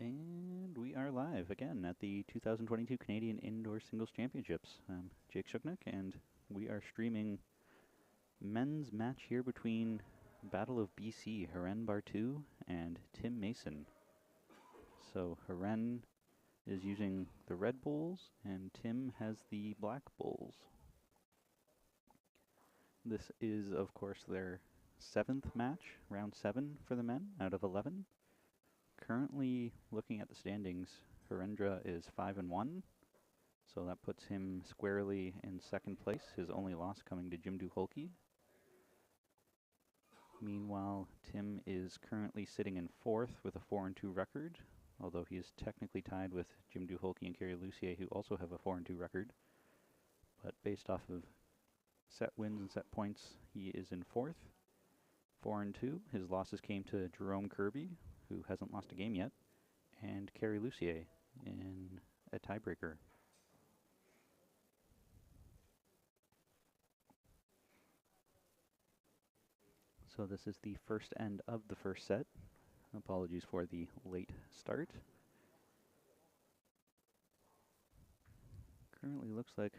And we are live again at the 2022 Canadian Indoor Singles Championships. I'm Jake Shuknik, and we are streaming men's match here between Battle of BC, Hiren Bartu and Tim Mason. So Hiren is using the red bulls, and Tim has the black bulls. This is, of course, their 7th match, round 7 for the men out of 11. Currently, looking at the standings, Hirendra is 5-1, so that puts him squarely in 2nd place, his only loss coming to Jimdu Holke. Meanwhile, Tim is currently sitting in 4th with a 4-2 record, although he is technically tied with Jimdu Holke and Kerry Lucier, who also have a 4-2 record. But based off of set wins and set points, he is in 4th, 4-2. His losses came to Jerome Kirby, who hasn't lost a game yet, and Kerry Lucier in a tiebreaker. So this is the first end of the first set. Apologies for the late start. Currently looks like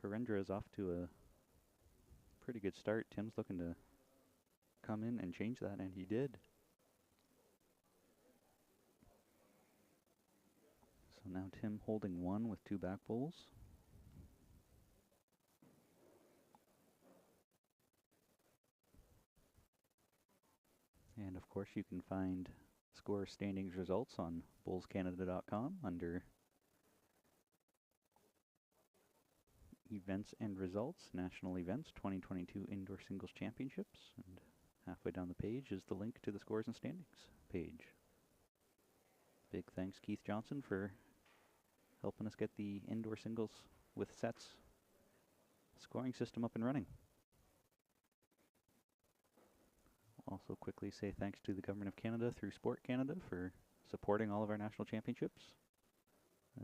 Hirendra is off to a pretty good start. Tim's looking to come in and change that, and he did. So now Tim holding 1 with 2 back bowls. And of course you can find score standings results on bullscanada.com under Events and Results, National Events 2022 Indoor Singles Championships. And halfway down the page is the link to the scores and standings page. Big thanks Keith Johnson for helping us get the indoor singles with sets scoring system up and running. Also quickly say thanks to the Government of Canada through Sport Canada for supporting all of our national championships,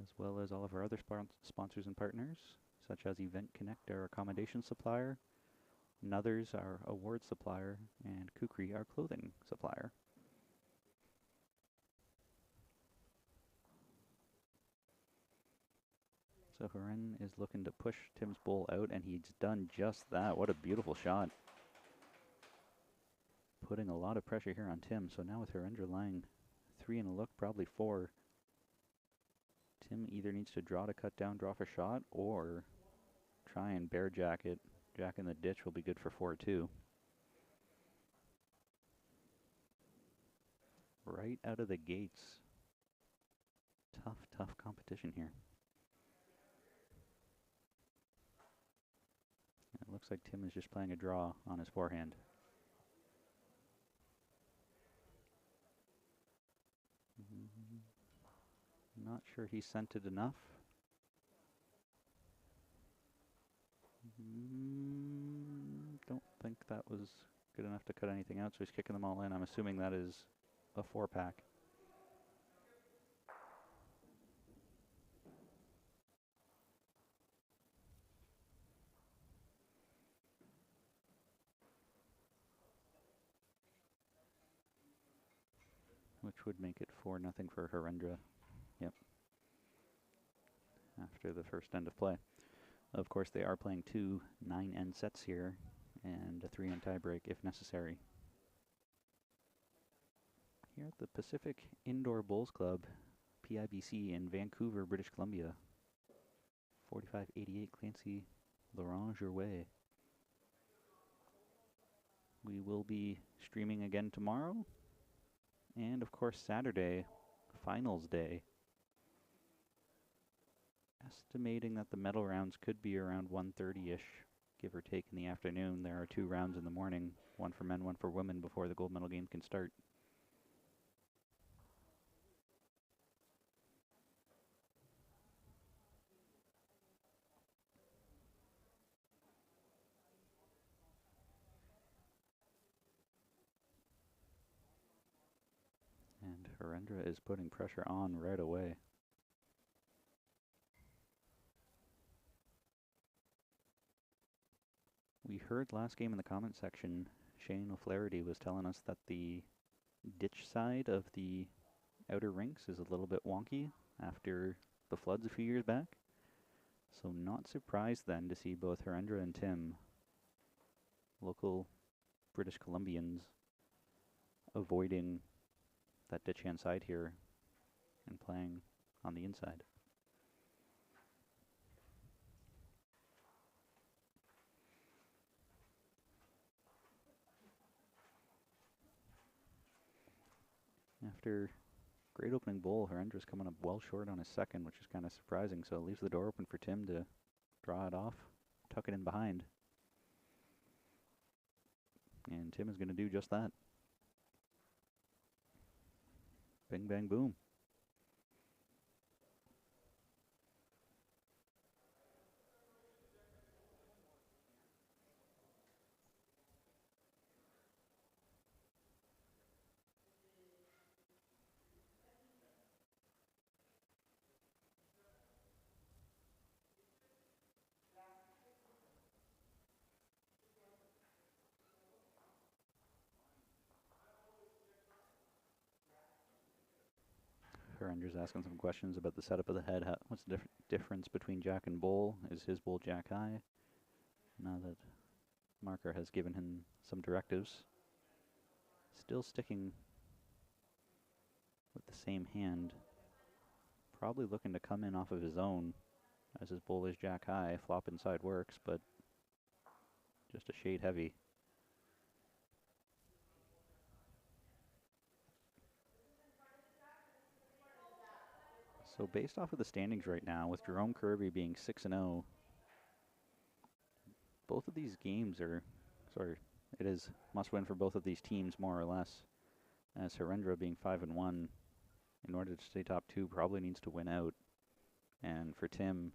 as well as all of our other sponsors and partners, such as Event Connect, our accommodation supplier, Nuthers, our award supplier, and Kukri, our clothing supplier. So Hiren is looking to push Tim's bull out, and he's done just that. What a beautiful shot. Putting a lot of pressure here on Tim. So now with Hirendra lying 3 in a look, probably 4, Tim either needs to draw to cut down, draw for shot, or try and bear jack it. Jack in the ditch will be good for 4-2. Right out of the gates. Tough competition here. It looks like Tim is just playing a draw on his forehand. Not sure he sent it enough. Don't think that was good enough to cut anything out, so he's kicking them all in. I'm assuming that is a 4-pack. Which would make it 4-0 for Hirendra. Yep. After the first end of play. Of course, they are playing 2 9-end sets here, and a 3-end tiebreak if necessary. Here at the Pacific Indoor Bowls Club, PIBC in Vancouver, British Columbia. 4588 Clancy Laurent Gervais. We will be streaming again tomorrow, and of course Saturday, finals day. Estimating that the medal rounds could be around 1:30-ish, give or take in the afternoon. There are 2 rounds in the morning, one for men, one for women, before the gold medal game can start. And Hirendra is putting pressure on right away. We heard last game in the comment section, Shane O'Flaherty was telling us that the ditch side of the outer rinks is a little bit wonky after the floods a few years back. So not surprised then to see both Harendra and Tim, local British Columbians, avoiding that ditch-hand side here and playing on the inside. After great opening bowl, Harendra's coming up well short on his second, which is kind of surprising, so it leaves the door open for Tim to draw it off, tuck it in behind. And Tim is going to do just that. Bing, bang, boom. Harendra's asking some questions about the setup of the head. What's the difference between Jack and Bowl? Is his Bowl Jack high? Now that Marker has given him some directives. Still sticking with the same hand. Probably looking to come in off of his own, as his Bowl is Jack high. Flop inside works, but just a shade heavy. So based off of the standings right now, with Jerome Kirby being 6-0, both of these games are, it is must win for both of these teams more or less. As Harendra being 5-1, in order to stay top two, probably needs to win out. And for Tim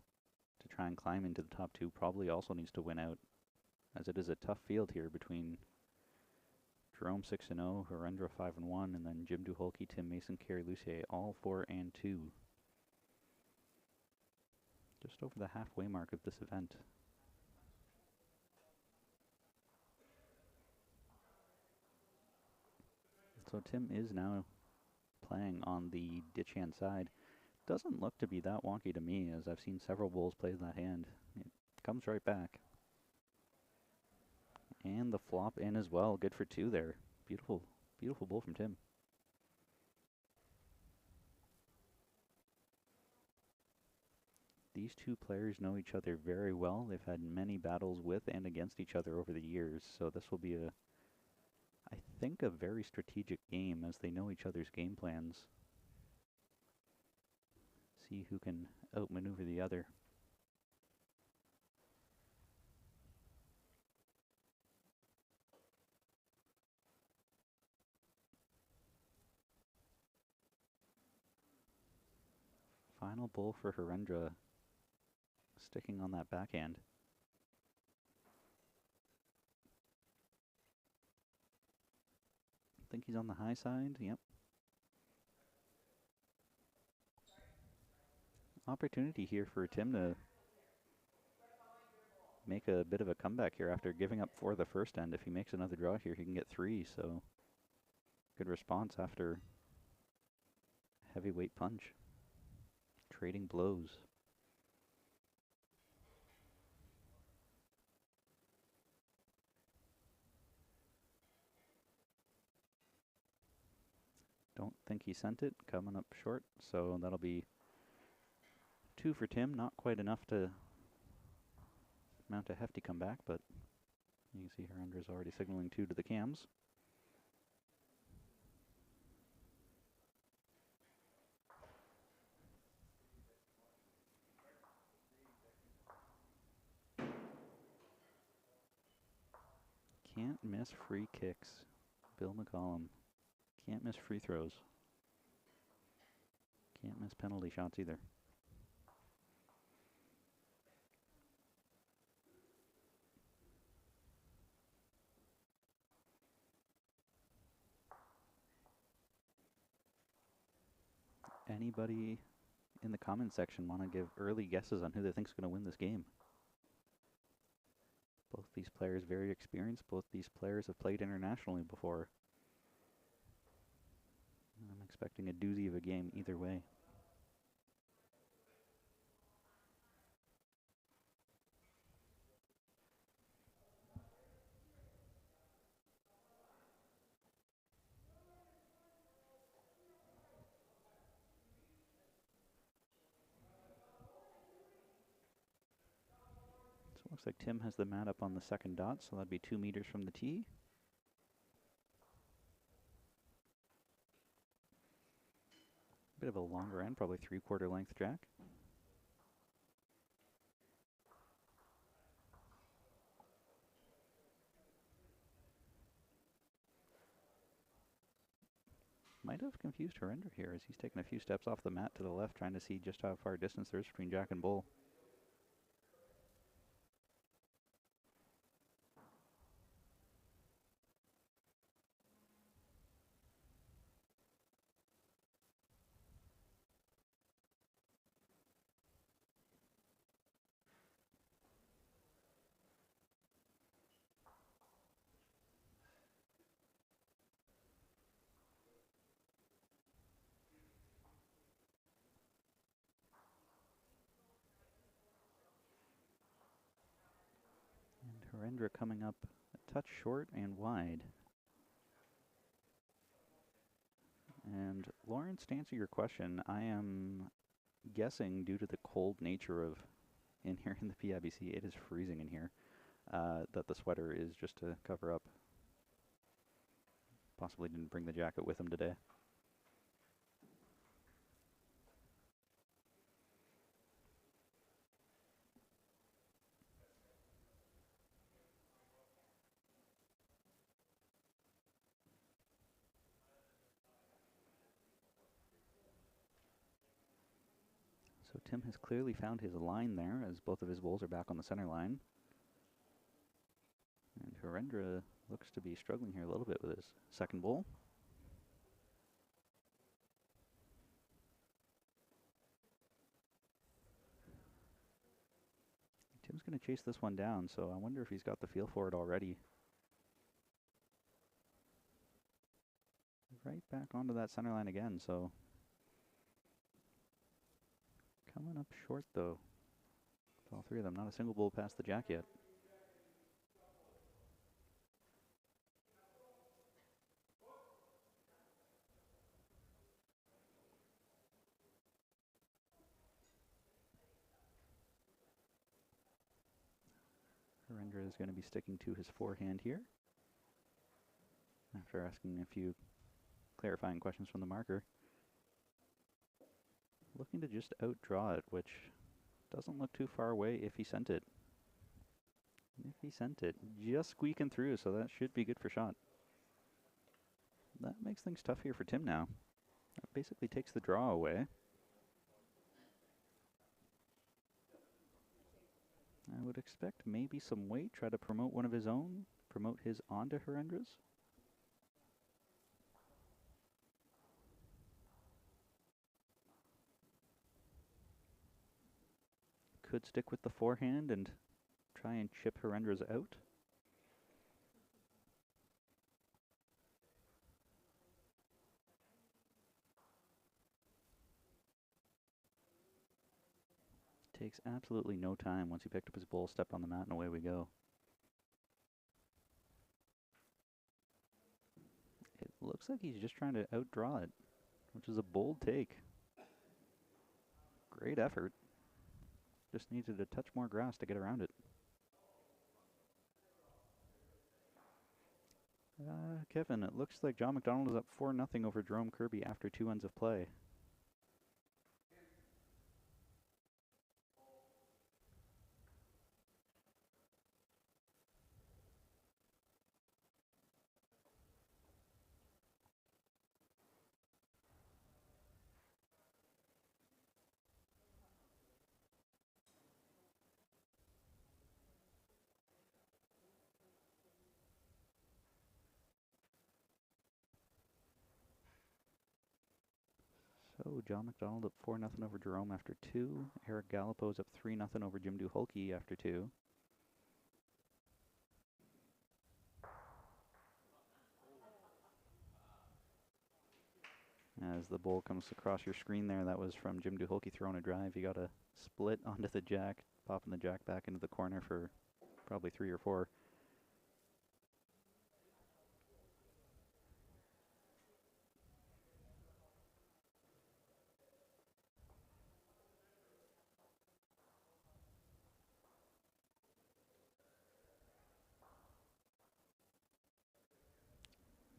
to try and climb into the top two, probably also needs to win out, as it is a tough field here between Jerome 6-0, Harendra 5-1, and then Jim Duholke, Tim Mason, Kerry Lussier, all 4-2. Just over the halfway mark of this event. So Tim is now playing on the ditch hand side. Doesn't look to be that wonky to me, as I've seen several bowls play that hand. It comes right back. And the flop in as well. Good for two there. Beautiful, beautiful bowl from Tim. These two players know each other very well. They've had many battles with and against each other over the years, so this will be I think a very strategic game, as they know each other's game plans. See who can outmaneuver the other. Final bowl for Harendra, sticking on that backhand. I think he's on the high side, yep. Opportunity here for Tim to make a bit of a comeback here after giving up 4 the first end. If he makes another draw here, he can get 3, so good response after heavyweight punch. Trading blows. Don't think he sent it, coming up short, so that'll be 2 for Tim. Not quite enough to mount a hefty comeback, but you can see Harendra's already signaling 2 to the cams. Can't miss free kicks. Bill McCollum. Can't miss free throws. Can't miss penalty shots either. Anybody in the comment section want to give early guesses on who they think is going to win this game? Both these players very experienced. Both these players have played internationally before. I'm expecting a doozy of a game either way. So it looks like Tim has the mat up on the second dot, so that'd be 2 meters from the tee. Bit of a longer end, probably 3/4 length jack. Might have confused Harinder here as he's taken a few steps off the mat to the left, trying to see just how far distance there is between jack and bull. Harinder coming up a touch short and wide. And Lawrence, to answer your question, I am guessing due to the cold nature of in here in the PIBC, it is freezing in here, that the sweater is just to cover up. Possibly didn't bring the jacket with him today. So Tim has clearly found his line there as both of his bowls are back on the center line. And Harinder looks to be struggling here a little bit with his second bowl. Tim's going to chase this one down, so I wonder if he's got the feel for it already. Right back onto that center line again, so coming up short though. All three of them, not a single bowl past the jack yet. Harinder is going to be sticking to his forehand here after asking a few clarifying questions from the marker. Looking to just outdraw it, which doesn't look too far away if he sent it. If he sent it, just squeaking through, so that should be good for shot. That makes things tough here for Tim now. That basically takes the draw away. I would expect maybe some weight, try to promote one of his own, promote his onto Harendra's. Could stick with the forehand and try and chip Harendra's out. Takes absolutely no time once he picked up his bowl, stepped on the mat, and away we go. It looks like he's just trying to outdraw it, which is a bold take. Great effort. Just needed a touch more grass to get around it. Kevin, it looks like John McDonald is up 4-0 over Jerome Kirby after 2 ends of play. So John McDonald up 4-0 over Jerome after 2. Eric Gallipo's up 3-0 over Jim Duholke after 2. As the bowl comes across your screen there, that was from Jim Duholke throwing a drive. You got a split onto the jack, popping the jack back into the corner for probably 3 or 4.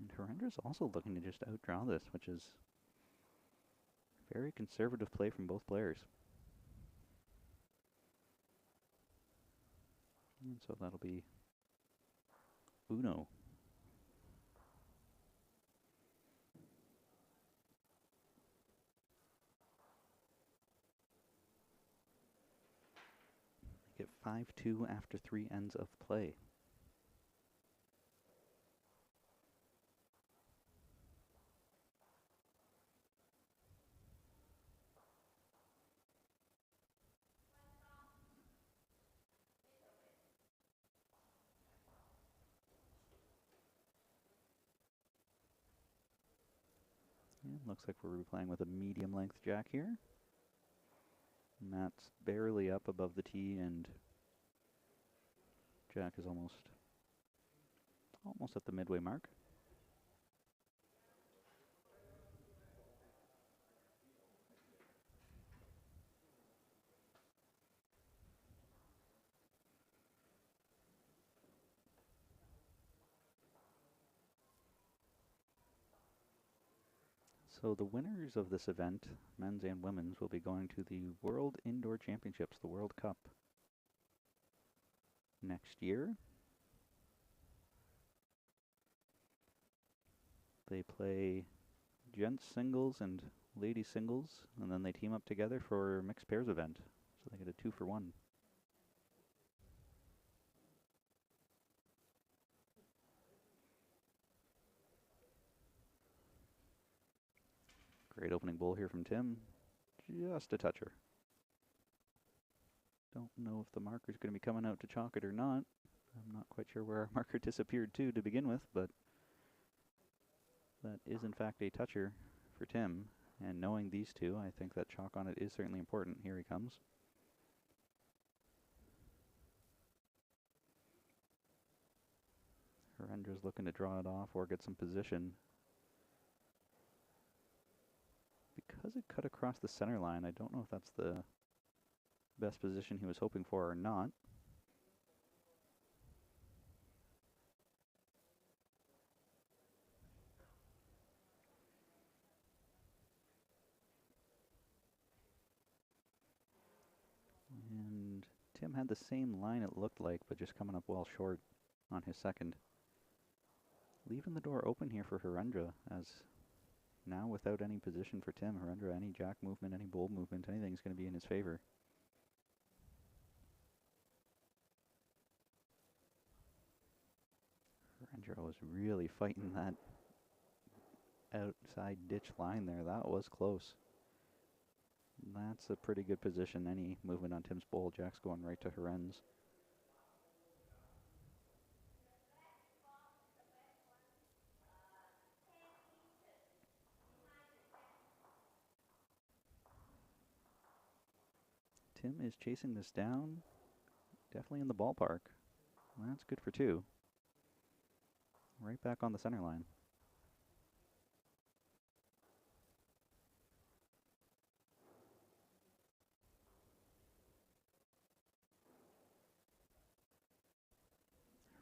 And Herendra's also looking to just outdraw this, which is very conservative play from both players. And so that'll be Uno. Get 5-2 after 3 ends of play. And looks like we're playing with a medium length jack here. And that's barely up above the tee, and jack is almost at the midway mark. So the winners of this event, men's and women's, will be going to the World Indoor Championships, the World Cup, next year. They play gents singles and ladies singles, and then they team up together for a mixed pairs event. So they get a 2-for-1. Great opening bowl here from Tim. Just a toucher. Don't know if the marker's going to be coming out to chalk it or not. I'm not quite sure where our marker disappeared to begin with, but that is in fact a toucher for Tim. And knowing these two, I think that chalk on it is certainly important. Here he comes. Herendra's looking to draw it off or get some position. Because it cut across the center line, I don't know if that's the best position he was hoping for or not. And Tim had the same line it looked like, but just coming up well short on his second. Leaving the door open here for Herendra, as now without any position for Tim, Herendra, any jack movement, any bold movement, anything's going to be in his favor. Herendra was really fighting that outside ditch line there. That was close. That's a pretty good position. Any movement on Tim's bowl, jack's going right to Heren's. Tim is chasing this down. Definitely in the ballpark. That's good for 2. Right back on the center line.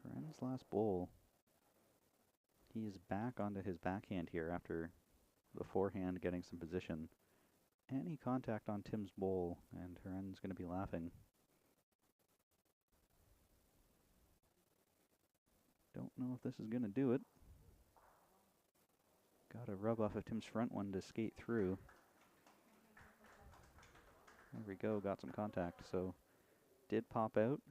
Heren's last bowl. He is back onto his backhand here after the forehand getting some position. Any contact on Tim's bowl, and Heren's going to be laughing. Don't know if this is going to do it. Got a rub off of Tim's front one to skate through. There we go, got some contact, so did pop out.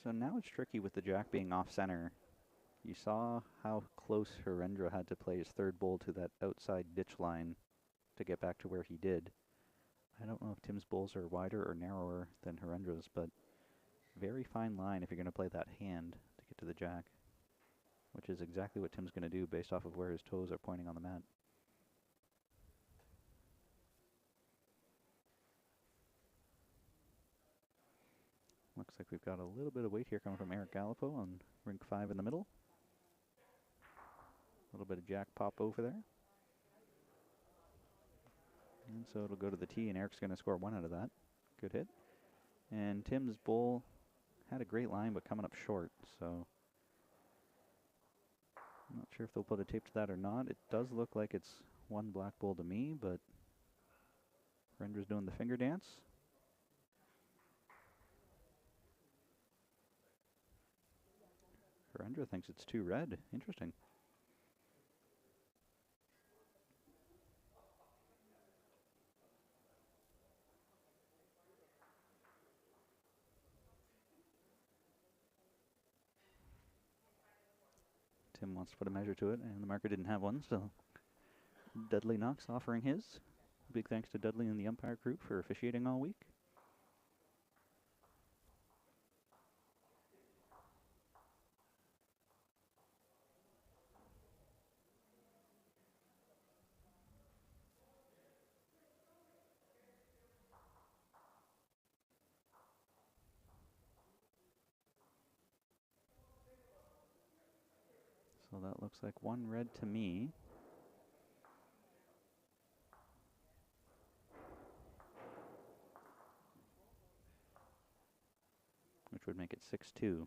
So now it's tricky with the jack being off center. You saw how close Herendra had to play his third bowl to that outside ditch line to get back to where he did. I don't know if Tim's bowls are wider or narrower than Harendra's, but very fine line if you're going to play that hand to get to the jack, which is exactly what Tim's going to do based off of where his toes are pointing on the mat. Looks like we've got a little bit of weight here coming from Eric Gallipo on rink 5 in the middle. A little bit of jack pop over there. And so it'll go to the tee, and Eric's going to score 1 out of that. Good hit. And Tim's bowl had a great line, but coming up short, so I'm not sure if they'll put a tape to that or not. It does look like it's 1 black bowl to me, but Harendra's doing the finger dance. Harendra thinks it's 2 red. Interesting. Tim wants to put a measure to it, and the marker didn't have one, so Dudley Knox offering his. Big thanks to Dudley and the umpire crew for officiating all week. So that looks like 1 red to me. Which would make it 6-2.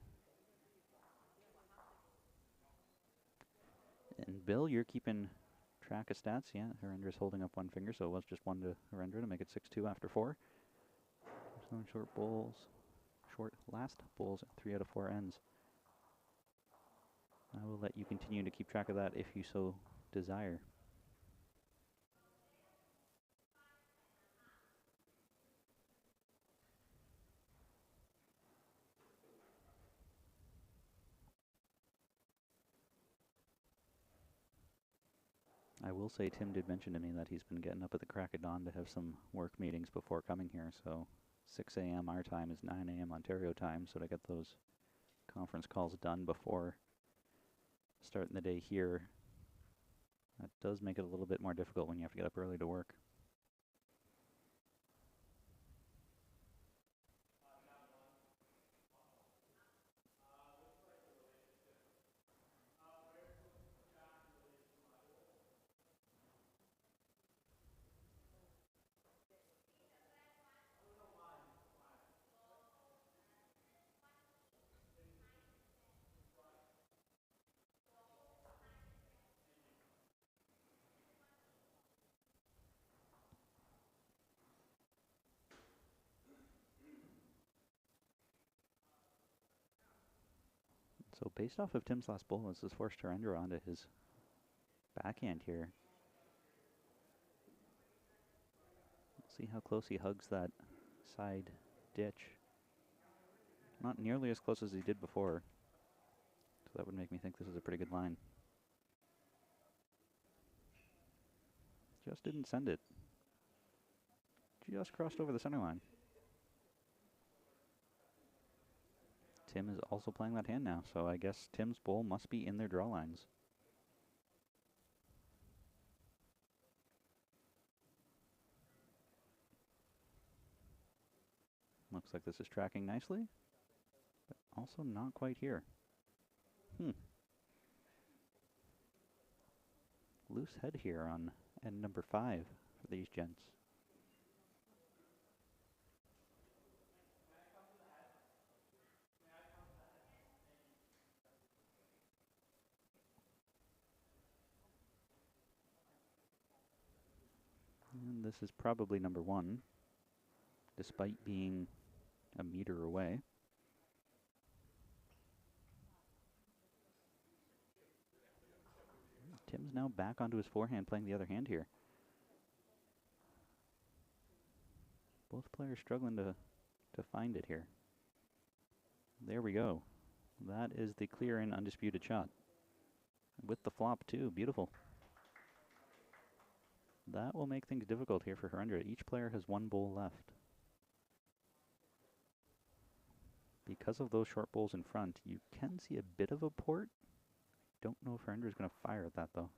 And Bill, you're keeping track of stats. Yeah, Harendra's holding up 1 finger, so it was just 1 to Harendra to make it 6-2 after 4. Some short bowls, short last bowls, 3 out of 4 ends. I will let you continue to keep track of that if you so desire. I will say Tim did mention to me that he's been getting up at the crack of dawn to have some work meetings before coming here, so 6 a.m. our time is 9 a.m. Ontario time, so to get those conference calls done before starting the day here, that does make it a little bit more difficult when you have to get up early to work. So based off of Tim's last bowl, this has forced Harendra onto his backhand here. We'll see how close he hugs that side ditch. Not nearly as close as he did before. So that would make me think this is a pretty good line. Just didn't send it. Just crossed over the center line. Tim is also playing that hand now, so I guess Tim's bowl must be in their draw lines. Looks like this is tracking nicely, but also not quite here. Loose head here on end number 5 for these gents. And this is probably number 1, despite being a meter away. Tim's now back onto his forehand, playing the other hand here. Both players struggling to find it here. There we go. That is the clear and undisputed shot. With the flop too, beautiful. That will make things difficult here for Herendra. Each player has one bowl left. Because of those short bowls in front, you can see a bit of a port. Don't know if Herendra is going to fire at that, though.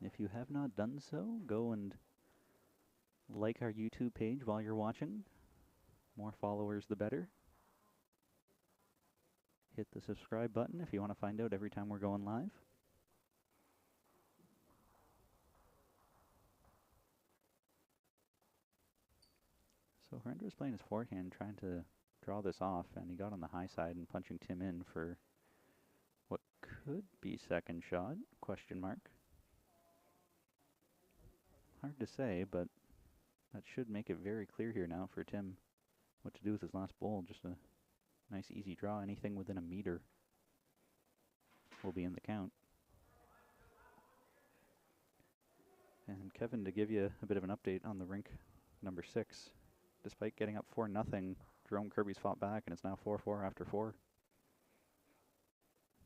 If you have not done so, go and like our YouTube page while you're watching. More followers, the better. Hit the subscribe button if you want to find out every time we're going live. So Herendra is playing his forehand, trying to draw this off, and he got on the high side and punching Tim in for what could be second shot, question mark. Hard to say, but that should make it very clear here now for Tim what to do with his last bowl. Just a nice easy draw. Anything within a meter will be in the count. And Kevin, to give you a bit of an update on the rink number 6, despite getting up 4-0, Jerome Kirby's fought back, and it's now 4-4 after 4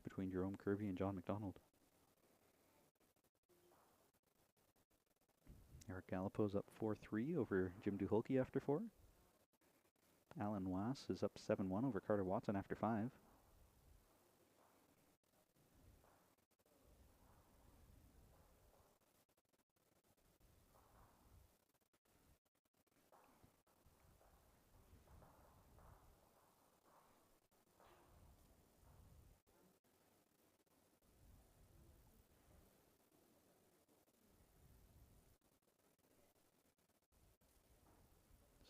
between Jerome Kirby and John McDonald. Eric Gallipo's up 4-3 over Jim Duholke after 4. Alan Wass is up 7-1 over Carter Watson after 5.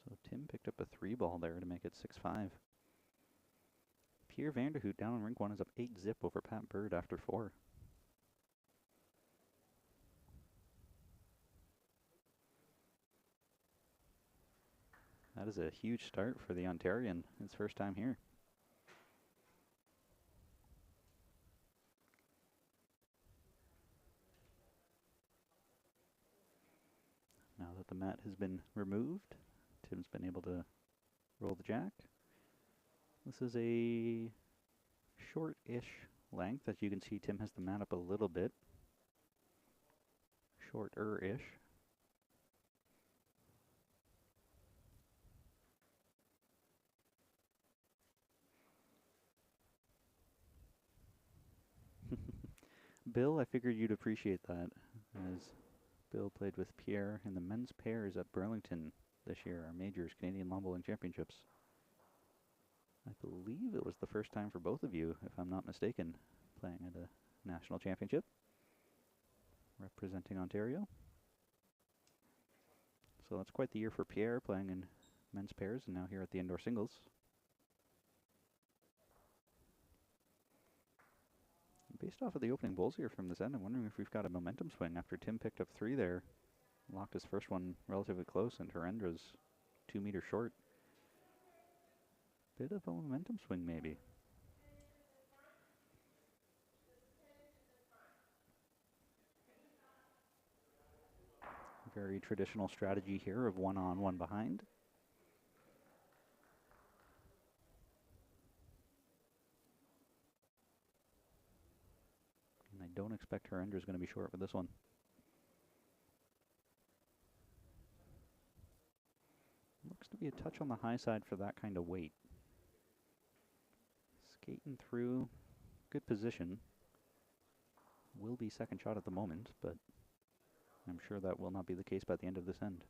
So Tim picked up a 3 ball there to make it 6-5. Pierre Vanderhoot down in rink 1 is up 8-zip over Pat Bird after 4. That is a huge start for the Ontarian. His first time here. Now that the mat has been removed, Tim's been able to roll the jack. This is a short-ish length. As you can see, Tim has the mat up a little bit. Shorter-ish. Bill, I figured you'd appreciate that, as Bill played with Pierre in the men's pairs at Burlington this year, our majors, Canadian Lawn Bowling Championships. I believe it was the first time for both of you, if I'm not mistaken, playing at a national championship, representing Ontario. So that's quite the year for Pierre, playing in men's pairs and now here at the indoor singles. Based off of the opening bowls here from this end, I'm wondering if we've got a momentum swing after Tim picked up 3 there. Locked his first one relatively close, and Herendra's 2 meters short. Bit of a momentum swing, maybe. Very traditional strategy here of 1 on, 1 behind. And I don't expect Herendra's going to be short with this one. Looks to be a touch on the high side for that kind of weight. Skating through, good position. Will be second shot at the moment, but I'm sure that will not be the case by the end of this end.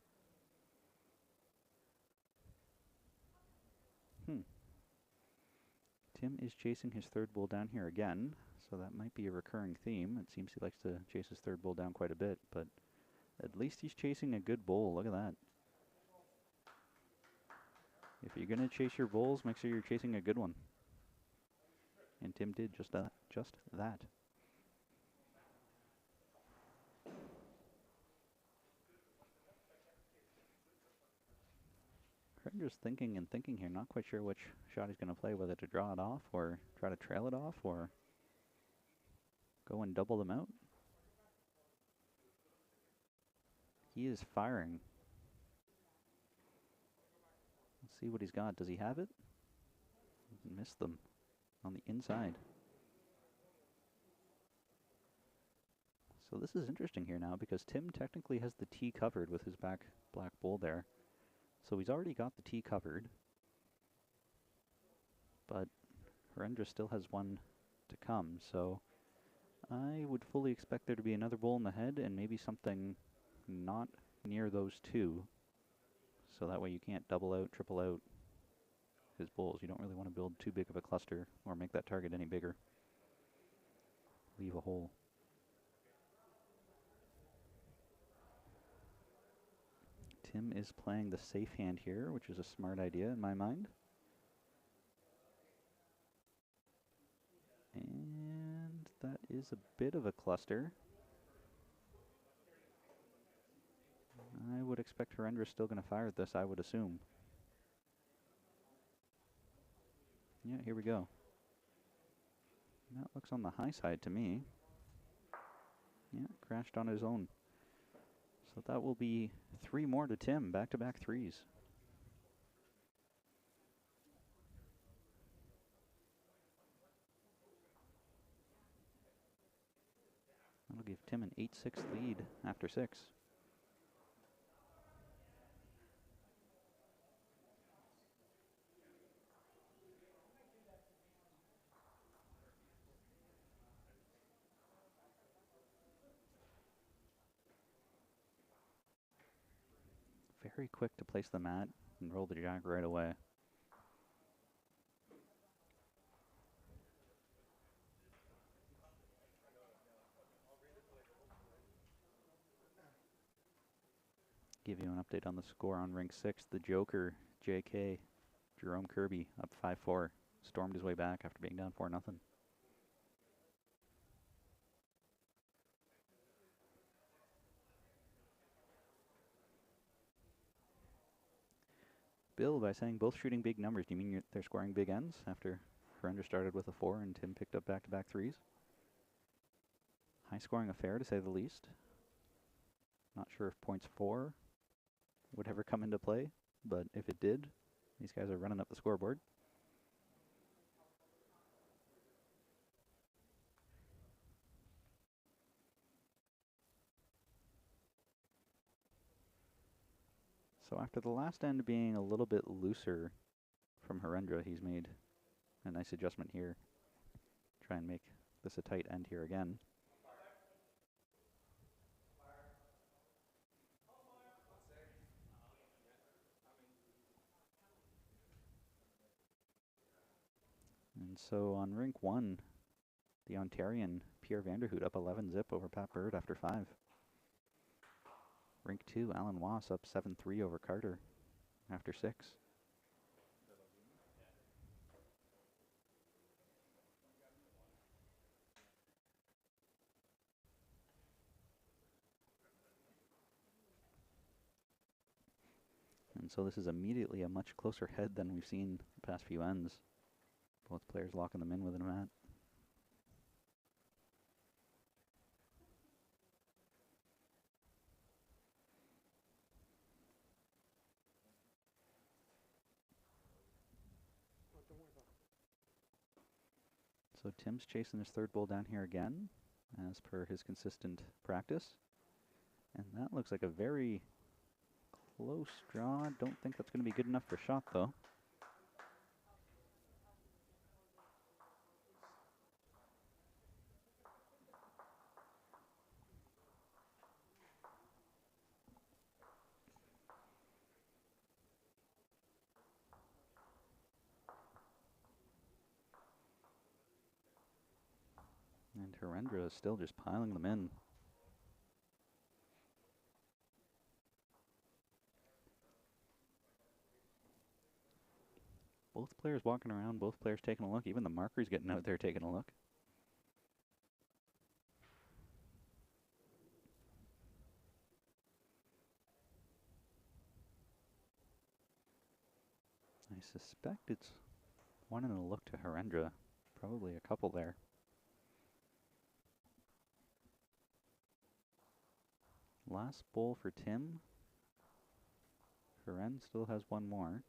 Tim is chasing his 3rd bull down here again, so that might be a recurring theme. It seems he likes to chase his 3rd bull down quite a bit, but at least he's chasing a good bull. Look at that. If you're going to chase your bulls, make sure you're chasing a good one. And Tim did just that. Herendra's thinking and thinking here, not quite sure which shot he's going to play, whether to draw it off or try to trail it off or go and double them out. He is firing. Let's see what he's got. Does he have it? Missed them on the inside. So this is interesting here now because Tim technically has the tee covered with his back black bull there. So he's already got the tee covered. But Harendra still has one to come, so I would fully expect there to be another bull in the head and maybe something not near those two. So that way you can't double out, triple out his bulls. You don't really want to build too big of a cluster or make that target any bigger. Leave a hole. Tim is playing the safe hand here, which is a smart idea in my mind. And that is a bit of a cluster. I would expect Harendra still going to fire at this, I would assume. Yeah, here we go. That looks on the high side to me. Yeah, crashed on his own. So that will be 3 more to Tim, back-to-back threes. That'll give Tim an 8-6 lead after 6. Very quick to place the mat and roll the jack right away. Give you an update on the score on rink 6. The Joker, JK, Jerome Kirby, up 5-4. Stormed his way back after being down 4-0. Bill, by saying both shooting big numbers, do you mean they're scoring big ends after Harendra started with a 4 and Tim picked up back-to-back threes? High scoring affair, to say the least. Not sure if points 4 would ever come into play, but if it did, these guys are running up the scoreboard. So after the last end being a little bit looser from Harendra, he's made a nice adjustment here. Try and make this a tight end here again. And so on rink 1, the Ontarian Pierre Vanderhoot up 11 zip over Pat Bird after 5. Rink 2, Alan Wass up 7-3 over Carter after 6. And so this is immediately a much closer head than we've seen the past few ends. Both players locking them in with a mat. So Tim's chasing his third bull down here again, as per his consistent practice. And that looks like a very close draw. Don't think that's going to be good enough for shot, though. And Harendra is still just piling them in. Both players walking around, both players taking a look. Even the marker's getting out there taking a look. I suspect it's one in a look to Harendra. Probably a couple there. Last bowl for Tim. Heren still has one more.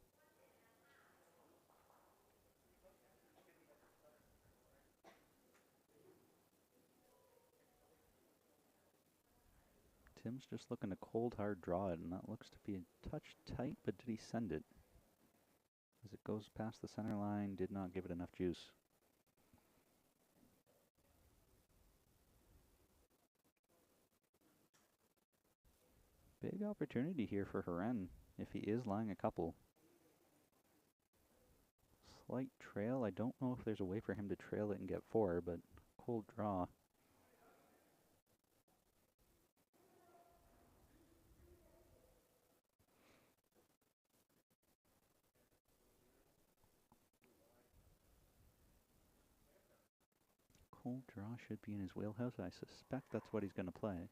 Tim's just looking to cold hard draw it, and that looks to be a touch tight, but did he send it? As it goes past the center line, did not give it enough juice. Big opportunity here for Heren if he is lying a couple. Slight trail. I don't know if there's a way for him to trail it and get 4, but cold draw. Cold draw should be in his wheelhouse. I suspect that's what he's going to play.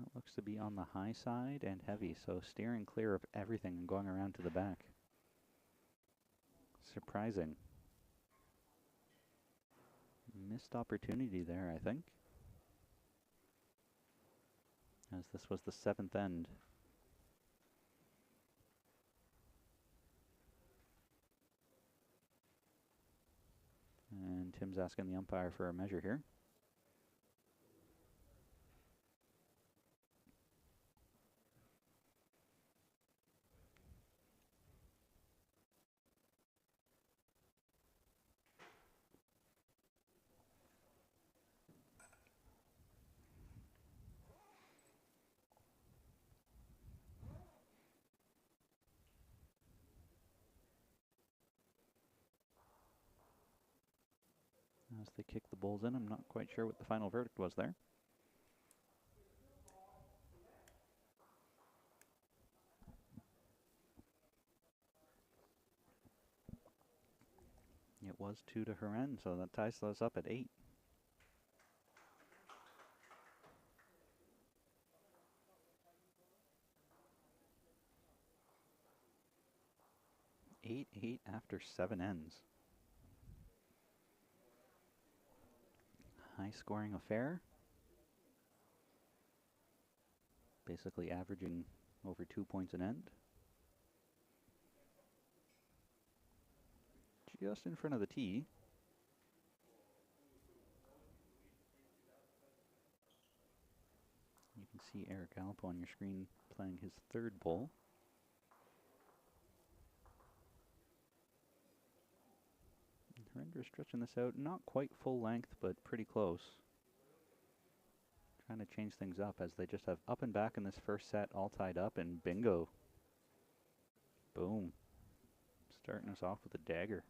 That looks to be on the high side and heavy, so steering clear of everything and going around to the back. Surprising. Missed opportunity there, I think. As this was the 7th end. And Tim's asking the umpire for a measure here. As they kick the bowls in, I'm not quite sure what the final verdict was there. It was 2 to Heren, so that ties us up at 8. Eight after 7 ends. High scoring affair. Basically averaging over 2 points an end. Just in front of the tee. You can see Eric Alpo on your screen playing his 3rd bowl. Heren stretching this out, not quite full length, but pretty close. Trying to change things up as they just have up and back in this first set all tied up, and bingo. Boom. Starting us off with a dagger.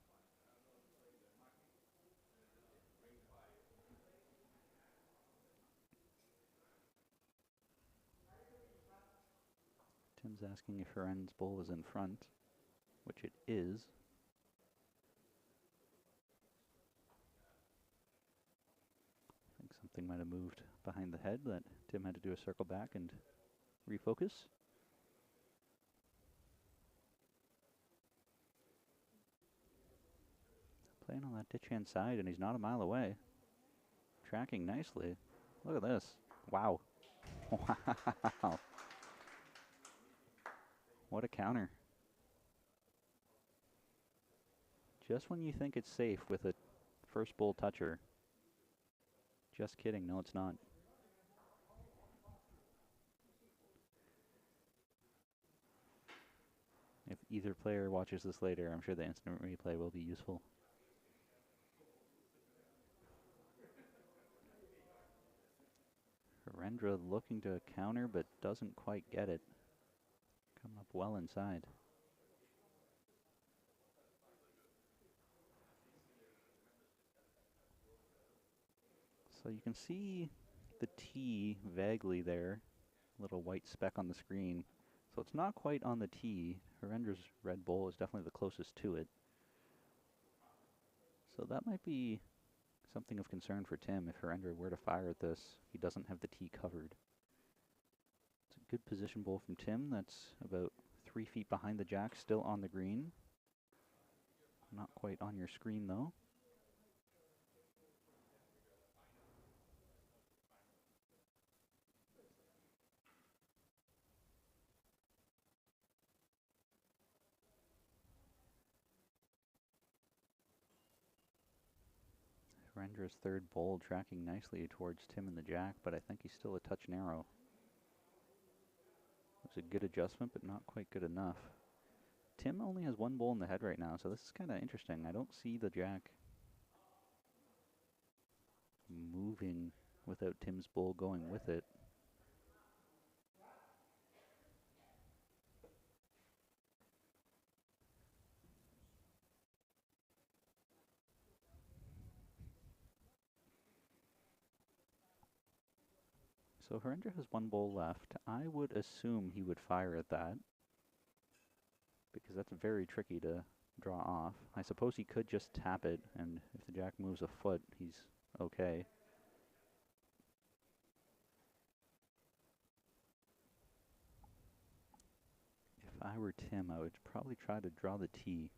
Tim's asking if Heren's bowl is in front, which it is. I think something might have moved behind the head that Tim had to do a circle back and refocus. Playing on that ditch hand side, and he's not a mile away. Tracking nicely. Look at this. Wow. Wow. What a counter. Just when you think it's safe with a first bowl toucher. Just kidding. No, it's not. If either player watches this later, I'm sure the instant replay will be useful. Herendra looking to counter, but doesn't quite get it. Coming up well inside. So you can see the tee vaguely there. Little white speck on the screen. So it's not quite on the tee. Herendra's red bowl is definitely the closest to it. So that might be something of concern for Tim. If Herendra were to fire at this, he doesn't have the tee covered. It's a good position bowl from Tim. That's about 3 feet behind the jack, still on the green. Not quite on your screen though. Rendra's third bowl tracking nicely towards Tim and the jack, but I think he's still a touch narrow. It was a good adjustment, but not quite good enough. Tim only has one bowl in the head right now, so this is kind of interesting. I don't see the jack moving without Tim's bowl going with it. So Harendra has one bowl left. I would assume he would fire at that, because that's very tricky to draw off. I suppose he could just tap it, and if the jack moves a foot, he's okay. If I were Tim, I would probably try to draw the T.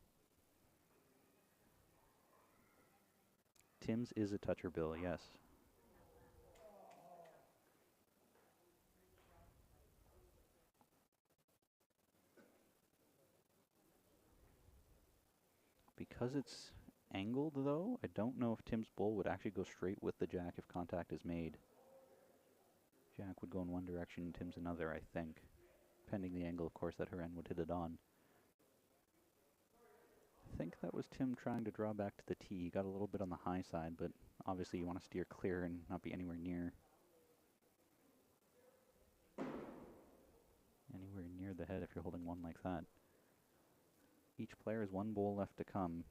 Tim's is a toucher bill, yes. Because it's angled, though, I don't know if Tim's bull would actually go straight with the jack if contact is made. Jack would go in one direction, Tim's another, I think. Pending the angle, of course, that Haren would hit it on. I think that was Tim trying to draw back to the tee. He got a little bit on the high side, but obviously you want to steer clear and not be anywhere near the head if you're holding one like that. Each player has one bowl left to come.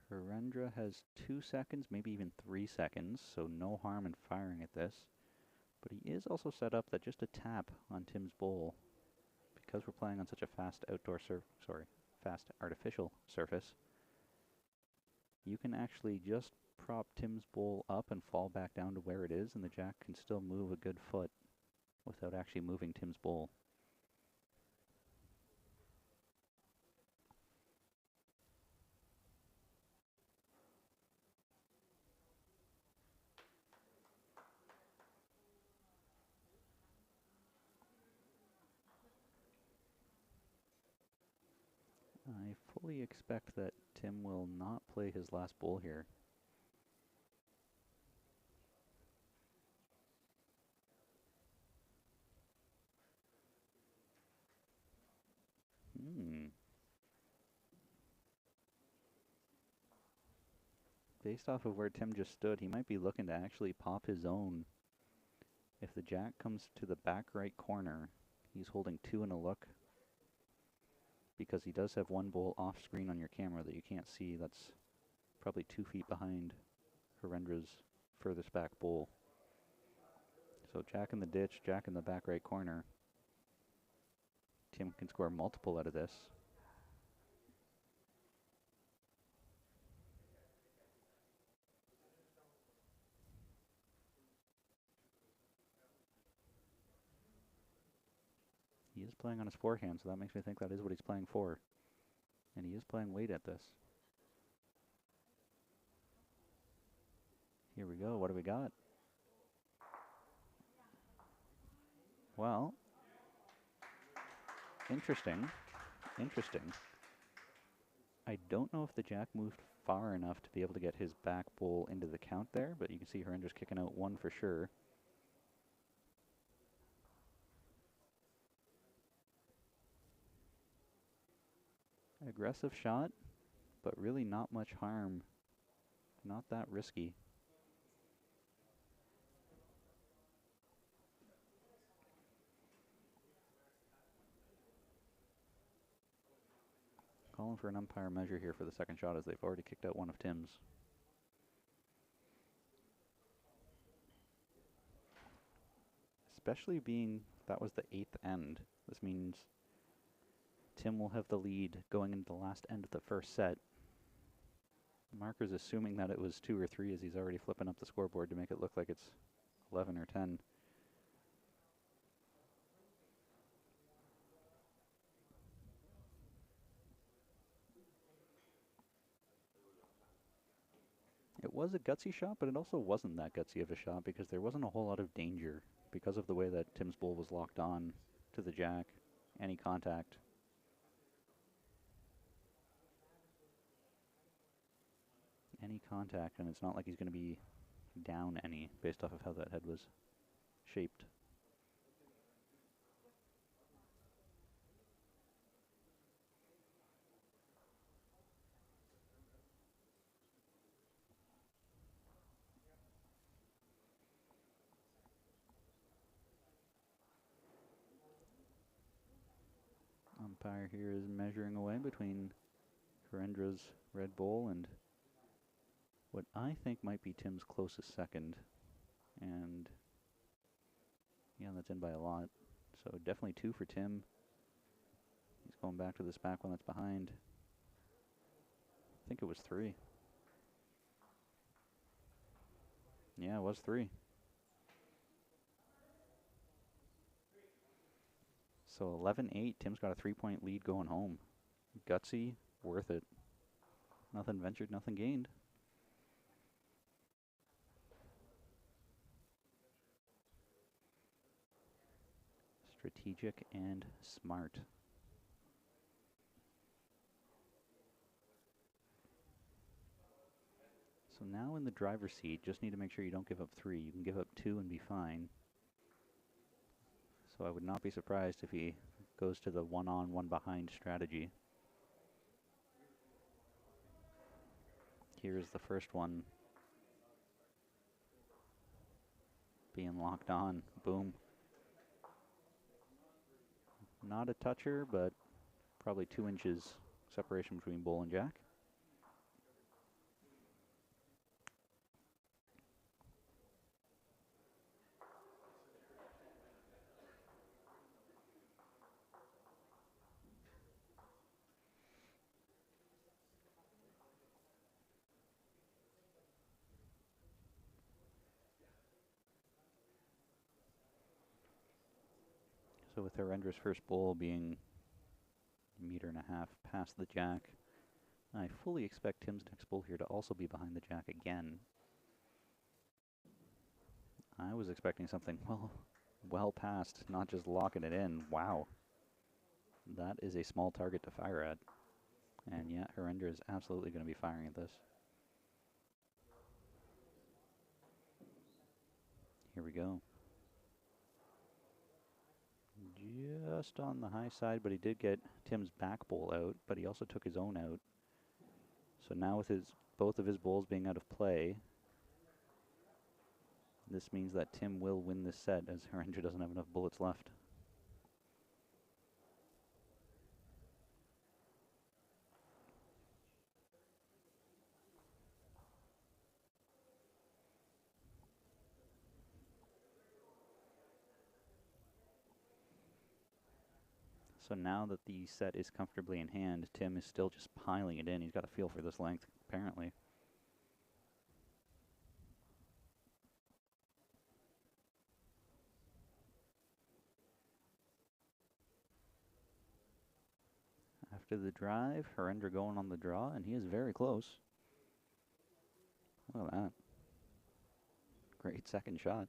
Harendra has 2 seconds, maybe even 3 seconds, so no harm in firing at this. But he is also set up that just a tap on Tim's bowl, because we're playing on such a fast fast artificial surface, you can actually just prop Tim's bowl up and fall back down to where it is, and the jack can still move a good foot without actually moving Tim's bowl. I fully expect that Tim will not play his last bowl here. Based off of where Tim just stood, he might be looking to actually pop his own. If the jack comes to the back right corner, he's holding 2 in a look, because he does have one bowl off screen on your camera that you can't see. That's probably 2 feet behind Harendra's furthest back bowl. So jack in the ditch, jack in the back right corner. Tim can score multiple out of this. He is playing on his forehand, so that makes me think that is what he's playing for. And he is playing weight at this. Here we go. What do we got? Well, interesting. I don't know if the jack moved far enough to be able to get his back bowl into the count there, but you can see Harendra's kicking out 1 for sure. Aggressive shot, but really not much harm. Not that risky. Calling for an umpire measure here for the second shot, as they've already kicked out 1 of Tim's. Especially being that was the 8th end. This means Tim will have the lead going into the last end of the first set. Marker's assuming that it was 2 or 3, as he's already flipping up the scoreboard to make it look like it's 11 or 10. was a gutsy shot, but it also wasn't that gutsy of a shot because there wasn't a whole lot of danger because of the way that Tim's bull was locked on to the jack. Any contact. Any contact, and it's not like he's going to be down any based off of how that head was shaped. Umpire here is measuring away between Harendra's red bull and what I think might be Tim's closest second. And yeah, that's in by a lot. So definitely 2 for Tim. He's going back to this back one that's behind. I think it was 3. Yeah, it was 3. So 11-8, Tim's got a 3-point lead going home. Gutsy, worth it. Nothing ventured, nothing gained. Strategic and smart. So now in the driver's seat, just need to make sure you don't give up 3. You can give up 2 and be fine. So I would not be surprised if he goes to the 1 on, 1 behind strategy. Here's the first one being locked on. Boom. Not a toucher, but probably 2 inches separation between bull and jack. So with Harendra's first bull being 1.5 meters past the jack, I fully expect Tim's next bull here to also be behind the jack again. I was expecting something well past, not just locking it in. Wow. That is a small target to fire at. And yeah, Harendra is absolutely going to be firing at this. Here we go. Just on the high side, but he did get Tim's back bull out, but he also took his own out. So now with both of his bulls being out of play, this means that Tim will win this set as Harendra doesn't have enough bullets left. So now that the set is comfortably in hand, Tim is still just piling it in. He's got a feel for this length, apparently. After the drive, Harendra going on the draw, and he is very close. Look at that. Great second shot.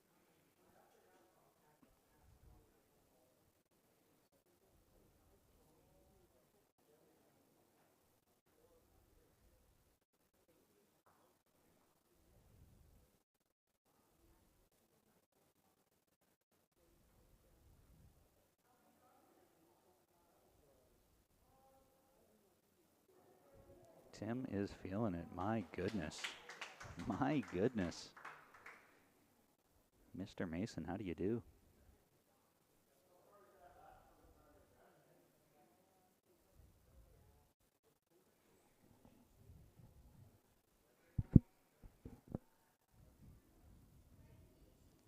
Tim is feeling it. My goodness. My goodness. Mr. Mason, how do you do?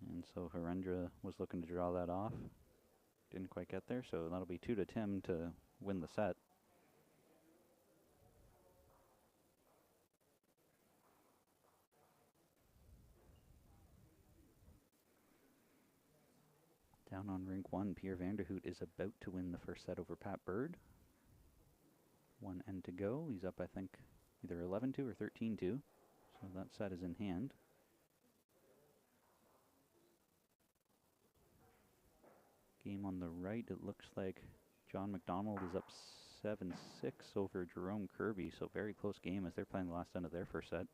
And so Harendra was looking to draw that off. Didn't quite get there, so that'll be 2 to Tim to win the set. Down on rink 1, Pierre van der Hout is about to win the first set over Pat Bird. 1 end to go. He's up, I think, either 11-2 or 13-2. So that set is in hand. Game on the right, it looks like John McDonald is up 7-6 over Jerome Kirby, so very close game as they're playing the last end of their first set.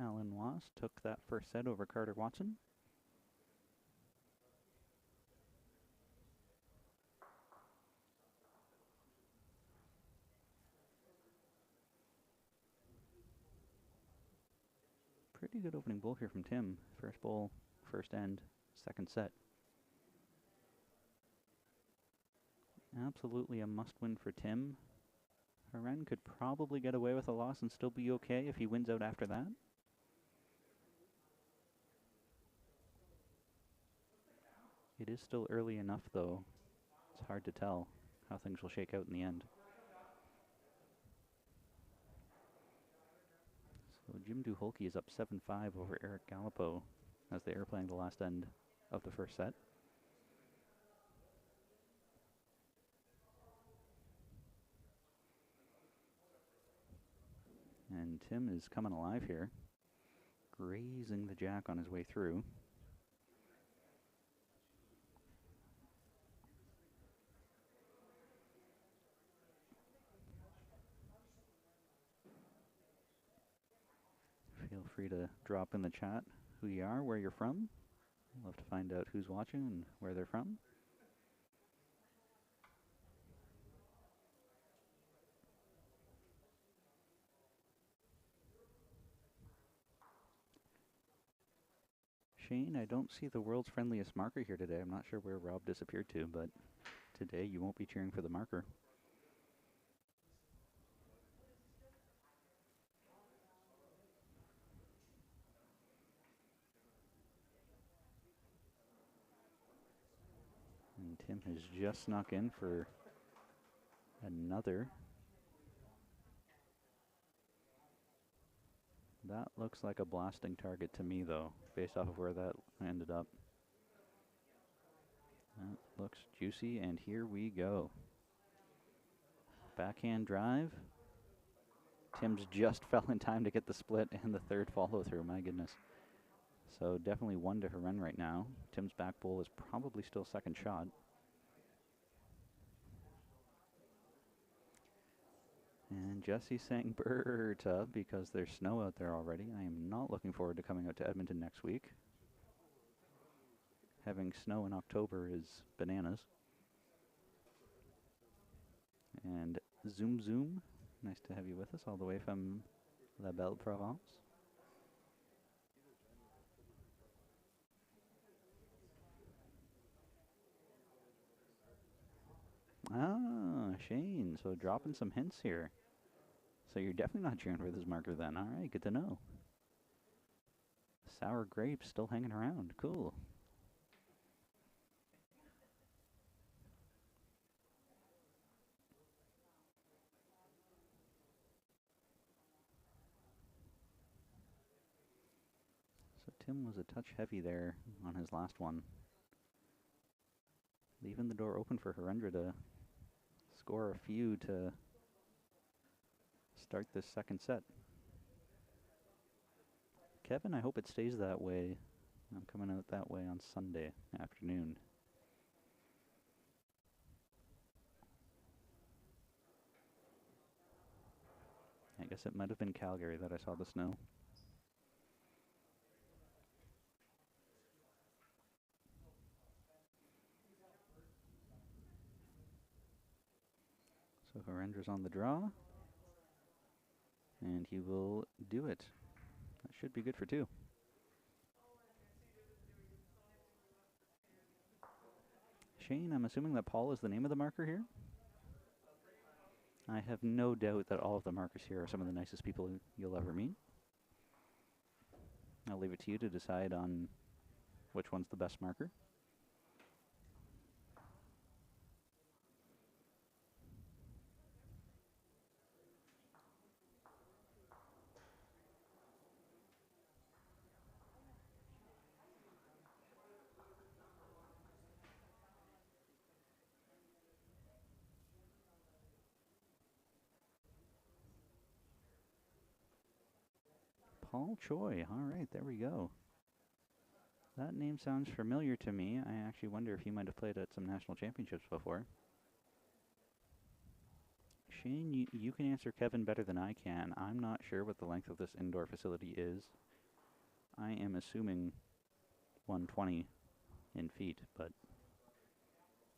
Alan Wass took that first set over Carter Watson. Pretty good opening bowl here from Tim. First bowl, first end, second set. Absolutely a must-win for Tim. Haren could probably get away with a loss and still be okay if he wins out after that. It is still early enough, though. It's hard to tell how things will shake out in the end. So Jim Duholke is up 7-5 over Eric Gallipo as they are playing the last end of the first set. And Tim is coming alive here, grazing the jack on his way through. Feel free to drop in the chat who you are, where you're from. I'd love to find out who's watching and where they're from. Shane, I don't see the world's friendliest marker here today. I'm not sure where Rob disappeared to, but today you won't be cheering for the marker. And Tim has just snuck in for another. That looks like a blasting target to me, though, based off of where that ended up. That looks juicy, and here we go. Backhand drive. Tim's just fell in time to get the split and the third follow-through, my goodness. So definitely 1 to Haren right now. Tim's back bowl is probably still second shot. And Jesse saying Berta because there's snow out there already. I am not looking forward to coming out to Edmonton next week. Having snow in October is bananas. And Zoom Zoom, nice to have you with us all the way from La Belle Provence. Ah, Shane, so dropping some hints here. So you're definitely not cheering for this marker then. All right, good to know. Sour grapes still hanging around. Cool. So Tim was a touch heavy there on his last one. Leaving the door open for Harendra to score a few to start this second set. Kevin, I hope it stays that way. I'm coming out that way on Sunday afternoon. I guess it might have been Calgary that I saw the snow. So Harendra's on the draw. And he will do it. That should be good for 2. Shane, I'm assuming that Paul is the name of the marker here? I have no doubt that all of the markers here are some of the nicest people you'll ever meet. I'll leave it to you to decide on which one's the best marker. Paul Choi. All right, there we go. That name sounds familiar to me. I actually wonder if he might have played at some national championships before. Shane, you can answer Kevin better than I can. I'm not sure what the length of this indoor facility is. I am assuming 120 in feet, but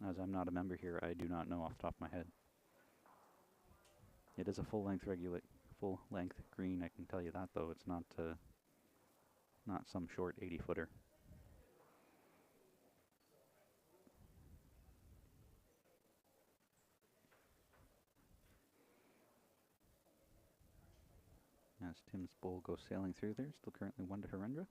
as I'm not a member here, I do not know off the top of my head. It is a full-length green, I can tell you that, though. It's not some short 80-footer. As Tim's bowl goes sailing through there, still currently 1 to Harendra.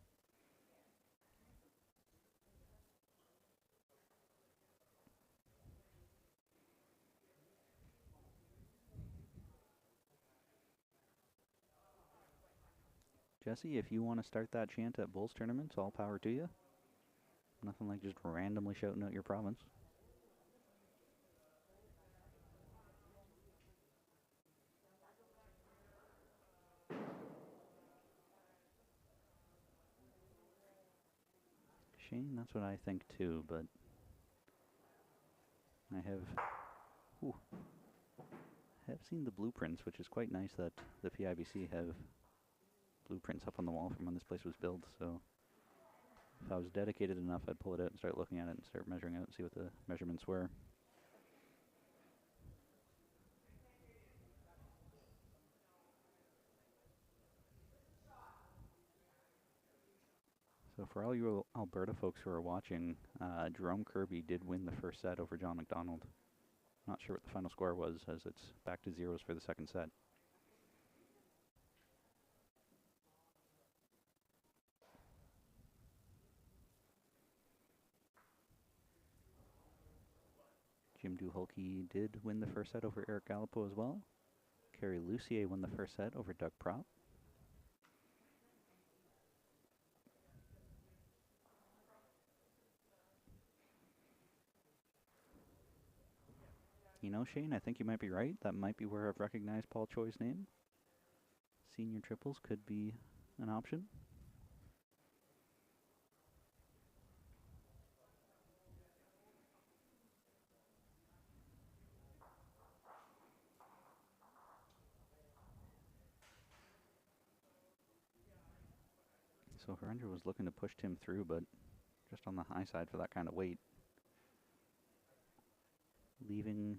Jesse, if you want to start that chant at Bulls tournaments, all power to you. Nothing like just randomly shouting out your province. Shane, that's what I think too, but I have seen the blueprints, which is quite nice that the PIBC have blueprints up on the wall from when this place was built, so if I was dedicated enough, I'd pull it out and start looking at it and start measuring out and see what the measurements were. So for all you Alberta folks who are watching, Jerome Kirby did win the first set over John McDonald. Not sure what the final score was, as it's back to zeros for the second set. Jim Duholke did win the first set over Eric Gallipo as well. Kerry Lucier won the first set over Doug Prop. You know, Shane, I think you might be right. That might be where I've recognized Paul Choi's name. Senior triples could be an option. So Harendra was looking to push Tim through, but just on the high side for that kind of weight. Leaving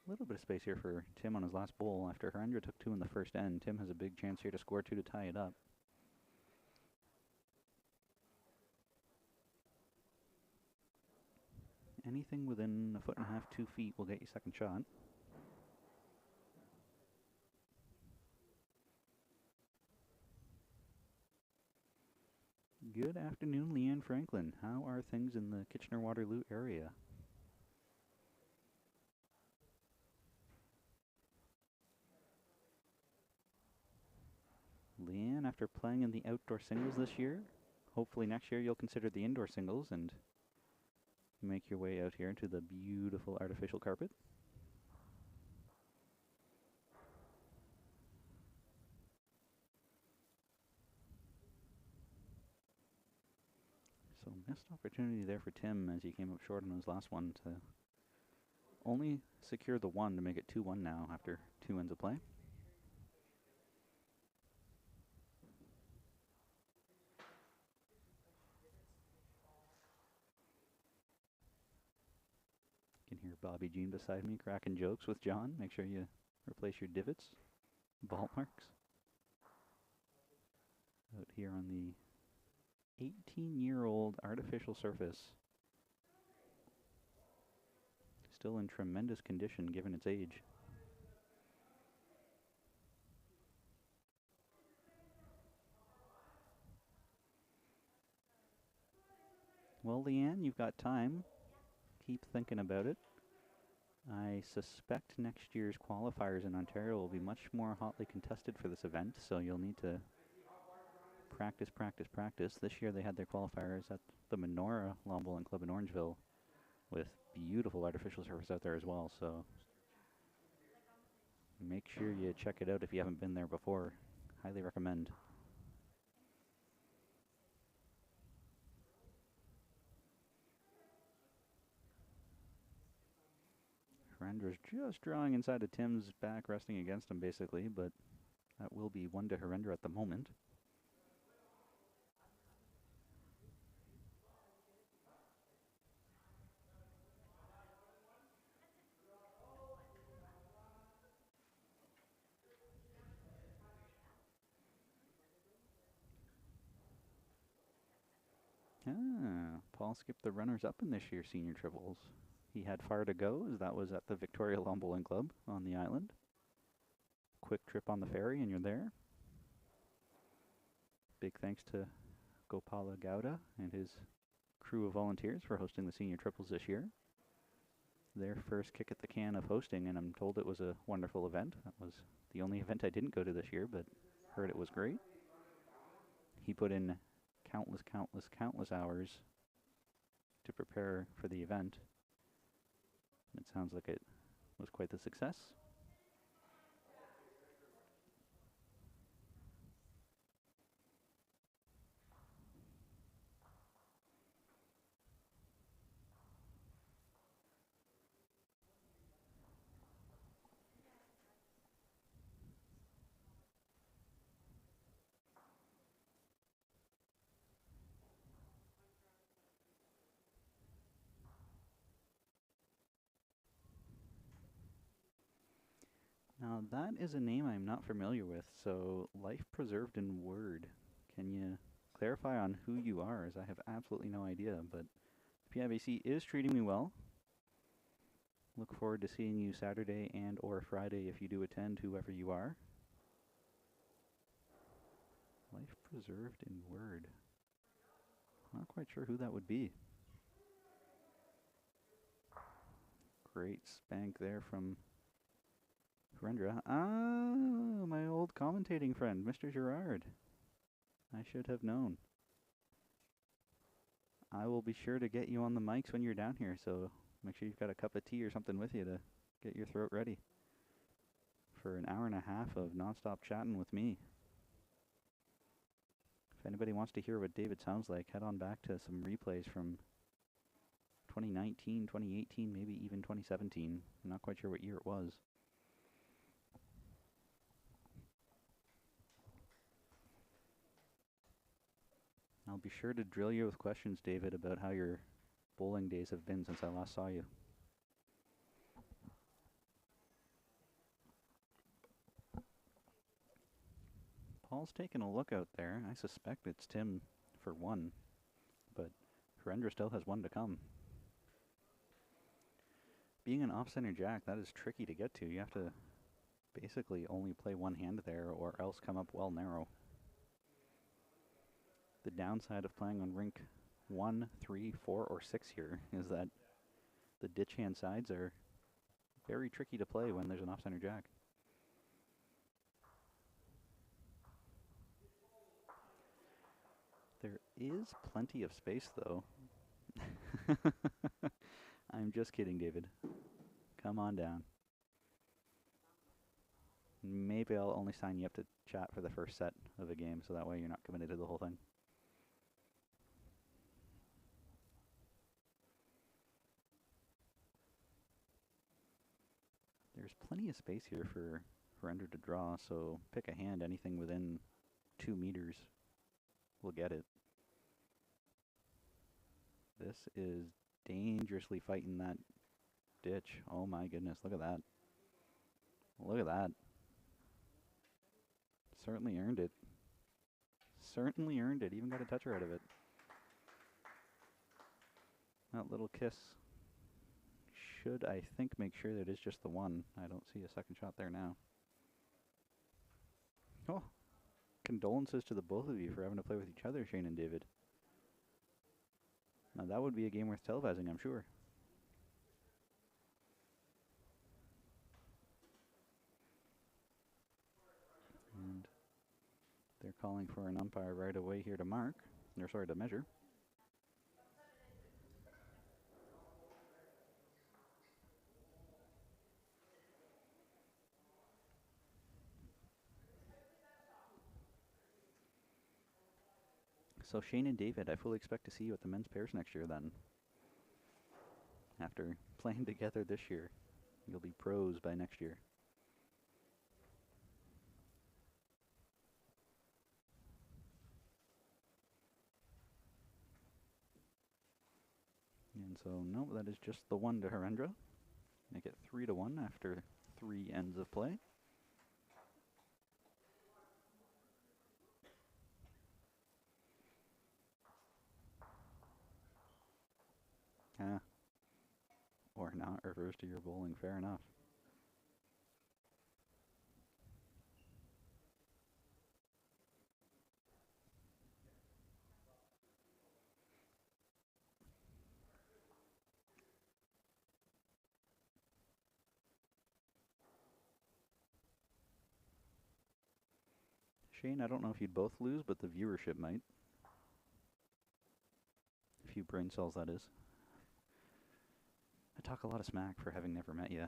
a little bit of space here for Tim on his last bowl. After Harendra took 2 in the first end, Tim has a big chance here to score 2 to tie it up. Anything within 1.5 feet, 2 feet will get you second shot. Good afternoon, Leanne Franklin. How are things in the Kitchener-Waterloo area? Leanne, after playing in the outdoor singles this year, hopefully next year you'll consider the indoor singles and make your way out here into the beautiful artificial carpet. So missed opportunity there for Tim as he came up short on his last one to only secure the 1 to make it 2-1 now after 2 ends of play. You can hear Bobby Jean beside me cracking jokes with John. Make sure you replace your divots, ball marks. Out here on the 18-year-old artificial surface. Still in tremendous condition given its age. Well, Leanne, you've got time. Keep thinking about it. I suspect next year's qualifiers in Ontario will be much more hotly contested for this event, so you'll need to practice, practice, practice. This year they had their qualifiers at the Menorah Lawn Bowling Club in Orangeville with beautiful artificial surface out there as well, so make sure you check it out if you haven't been there before. Highly recommend. Harendra's just drawing inside of Tim's back, resting against him basically, but that will be 1 to Harendra at the moment. Paul skipped the runners up in this year's senior triples. He had far to go, as that was at the Victoria Lawn Bowling Club on the island. Quick trip on the ferry and you're there. Big thanks to Gopala Gowda and his crew of volunteers for hosting the senior triples this year. Their first kick at the can of hosting, and I'm told it was a wonderful event. That was the only event I didn't go to this year, but heard it was great. He put in countless hours to prepare for the event. It sounds like it was quite the success. Now that is a name I'm not familiar with, so Life Preserved in Word. Can you clarify on who you are, as I have absolutely no idea, but PIBC is treating me well. Look forward to seeing you Saturday and or Friday if you do attend, whoever you are. Life Preserved in Word. Not quite sure who that would be. Great spank there from Harendra. Ah, my old commentating friend, Mr. Gerard. I should have known. I will be sure to get you on the mics when you're down here, so make sure you've got a cup of tea or something with you to get your throat ready for an hour and a half of nonstop chatting with me. If anybody wants to hear what David sounds like, head on back to some replays from 2019, 2018, maybe even 2017. I'm not quite sure what year it was. I'll be sure to drill you with questions, David, about how your bowling days have been since I last saw you. Paul's taking a look out there. I suspect it's Tim for 1, but Harendra still has 1 to come. Being an off-center jack, that is tricky to get to. You have to basically only play one hand there or else come up well narrow. The downside of playing on rink 1, 3, 4, or 6 here is that the ditch hand sides are very tricky to play when there's an off-center jack. There is plenty of space, though. I'm just kidding, David. Come on down. Maybe I'll only sign you up to chat for the first set of a game, so that way you're not committed to the whole thing. There's plenty of space here for Harendra to draw, so pick a hand. Anything within 2 meters will get it. This is dangerously fighting that ditch. Oh my goodness, look at that. Look at that. Certainly earned it. Certainly earned it. Even got a toucher out of it. That little kiss should, I think, make sure that it's just the 1. I don't see a second shot there now. Oh, condolences to the both of you for having to play with each other, Shane and David. Now that would be a game worth televising, I'm sure. And they're calling for an umpire right away here to mark. Or sorry, to measure. So Shane and David, I fully expect to see you at the men's pairs next year then. After playing together this year, you'll be pros by next year. And so, no, that is just the one to Harendra. Make it 3-1 after 3 ends of play. Or not, reverse to your bowling, fair enough. Shane, I don't know if you'd both lose, but the viewership might. A few brain cells, that is. I talk a lot of smack for having never met you.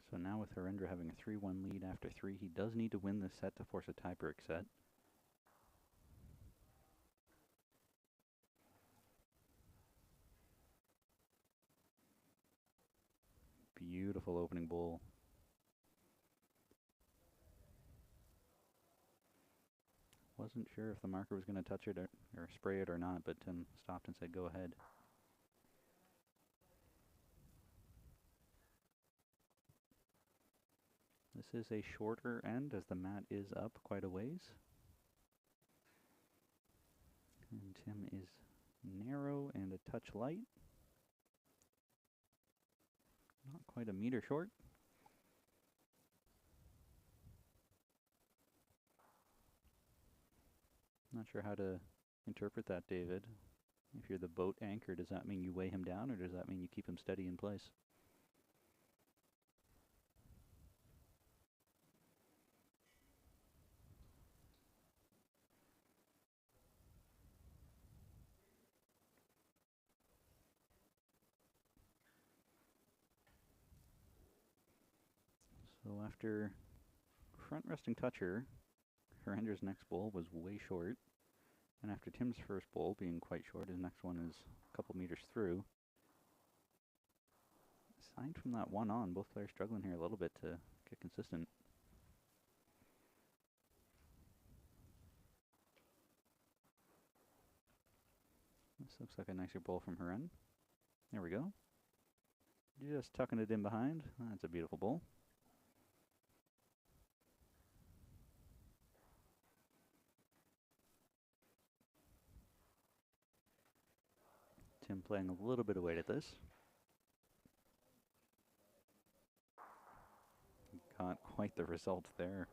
So now with Harendra having a 3-1 lead after 3, he does need to win this set to force a tiebreak set. Beautiful opening bowl. Wasn't sure if the marker was going to touch it or spray it or not, but Tim stopped and said, go ahead. This is a shorter end as the mat is up quite a ways. And Tim is narrow and a touch light. Not quite a meter short. Not sure how to interpret that, David. If you're the boat anchor, does that mean you weigh him down, or does that mean you keep him steady in place? So after front resting toucher, Harendra's next bowl was way short. And after Tim's first bowl being quite short, his next one is a couple meters through. Aside from that one on, both players struggling here a little bit to get consistent. This looks like a nicer bowl from Haren. There we go. Just tucking it in behind. That's a beautiful bowl. Tim playing a little bit of weight at this. Got quite the result there.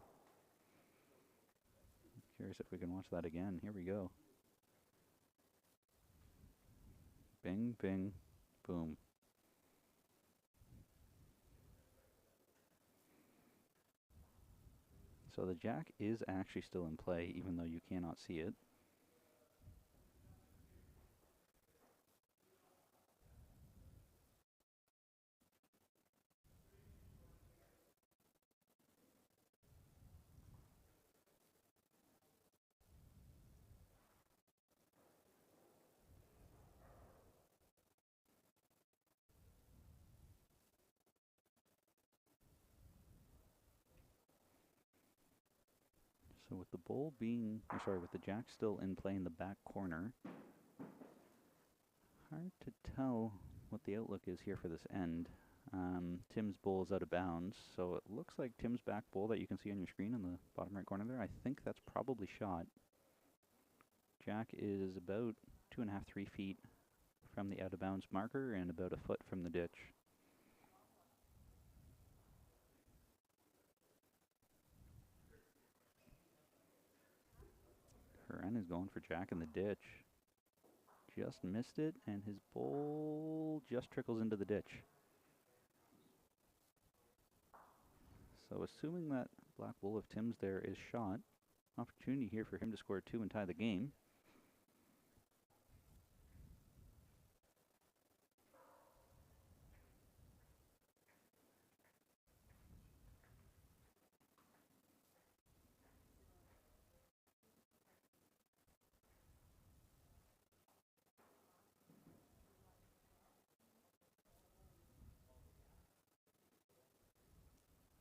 Curious if we can watch that again. Here we go. Bing, bing, boom. So the jack is actually still in play, even though you cannot see it. So with the bull being, with the jack still in play in the back corner, hard to tell what the outlook is here for this end. Tim's bull is out of bounds, so it looks like Tim's back bull that you can see on your screen in the bottom right corner there. I think that's probably shot. Jack is about 2.5, 3 feet from the out of bounds marker and about a foot from the ditch. Ren is going for jack in the ditch. Just missed it, and his bowl just trickles into the ditch. So assuming that black bull of Tim's there is shot, opportunity here for him to score 2 and tie the game.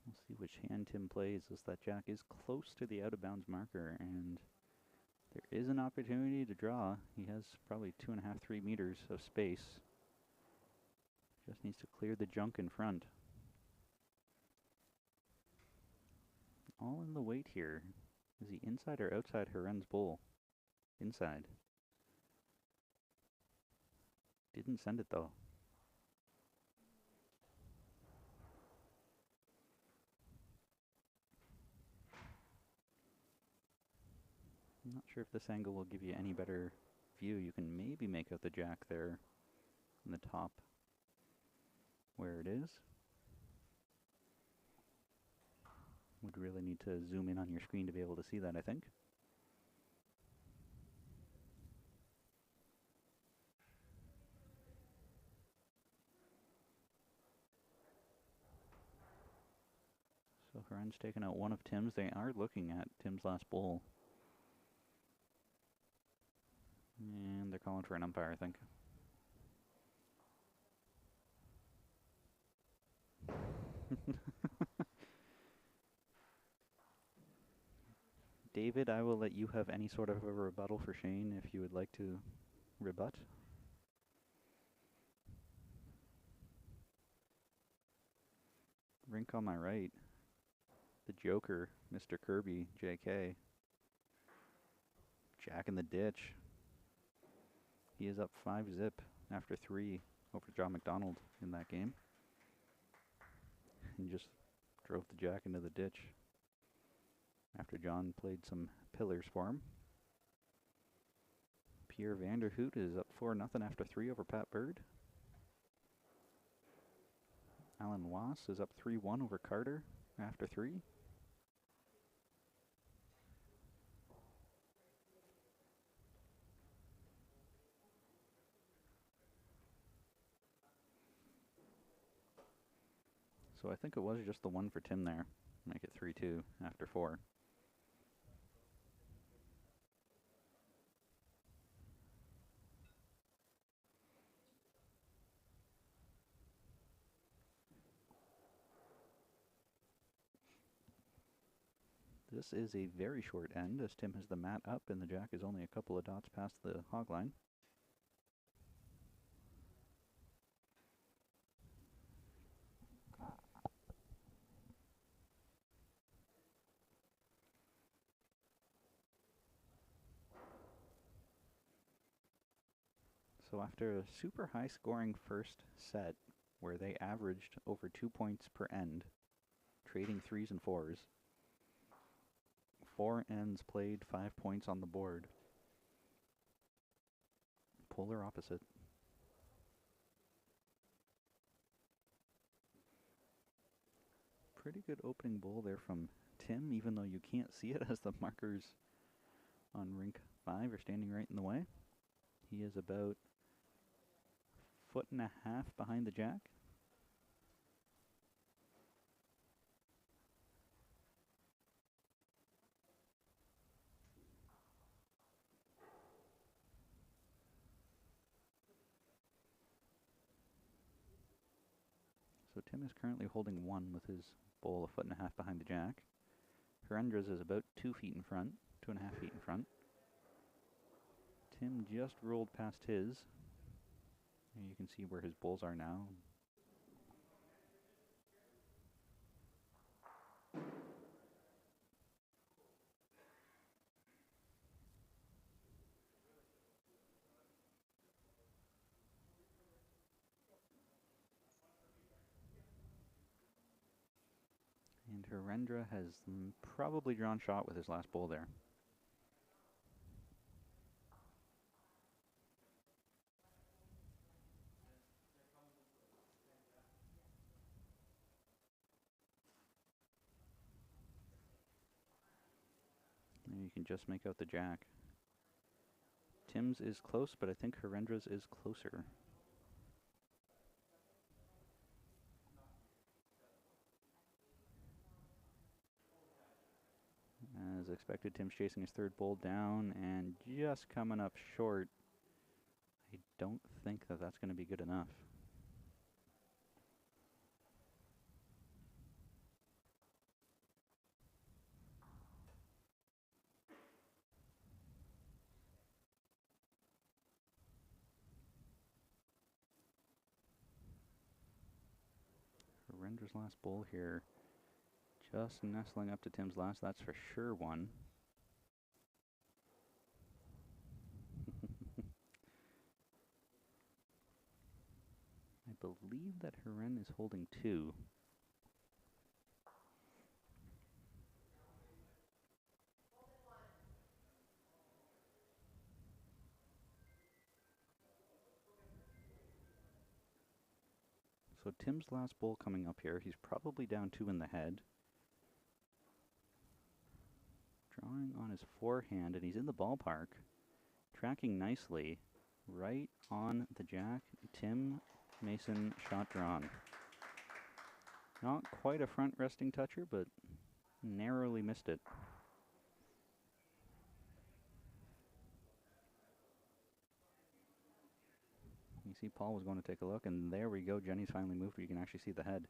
We'll see which hand Tim plays, as that jack is close to the out-of-bounds marker, and there is an opportunity to draw. He has probably 2.5, 3 meters of space. Just needs to clear the junk in front. All in the weight here. Is he inside or outside Heren's bowl? Inside. Didn't send it though. I'm not sure if this angle will give you any better view. You can maybe make out the jack there in the top where it is. Would really need to zoom in on your screen to be able to see that, I think. So Heren's taken out one of Tim's. They are looking at Tim's last bowl. And they're calling for an umpire, I think. David, I will let you have any sort of a rebuttal for Shane if you would like to rebut. Rink on my right. The Joker, Mr. Kirby, JK. Jack in the ditch. He is up 5-zip after 3 over John McDonald in that game. And just drove the jack into the ditch after John played some pillars for him. Pierre Vanderhoot is up 4-0 after 3 over Pat Bird. Alan Wass is up 3-1 over Carter after 3. So I think it was just the one for Tim there. Make it 3-2 after 4. This is a very short end, as Tim has the mat up and the jack is only a couple of dots past the hog line. So after a super high scoring first set, where they averaged over 2 points per end, trading 3s and 4s, 4 ends played, 5 points on the board. Polar opposite. Pretty good opening bowl there from Tim, even though you can't see it as the markers on rink 5 are standing right in the way. He is about 1.5 feet behind the jack. So Tim is currently holding 1 with his bowl 1.5 feet behind the jack. Herendra's is about 2 feet in front, 2.5 feet in front. Tim just rolled past his. And you can see where his bowls are now. And Herendra has probably drawn shot with his last bowl there. can just make out the jack. Tim's is close, but I think Harendra's is closer. As expected, Tim's chasing his third bowl down and just coming up short. I don't think that that's going to be good enough. Harendra's last bowl here. Just nestling up to Tim's last, that's for sure one. I believe that Haren is holding 2. So Tim's last bowl coming up here. He's probably down 2 in the head. Drawing on his forehand, and he's in the ballpark. Tracking nicely. Right on the jack. Tim Mason shot drawn. Not quite a front resting toucher, but narrowly missed it. You see Paul was going to take a look, and there we go. Jenny's finally moved. You can actually see the head.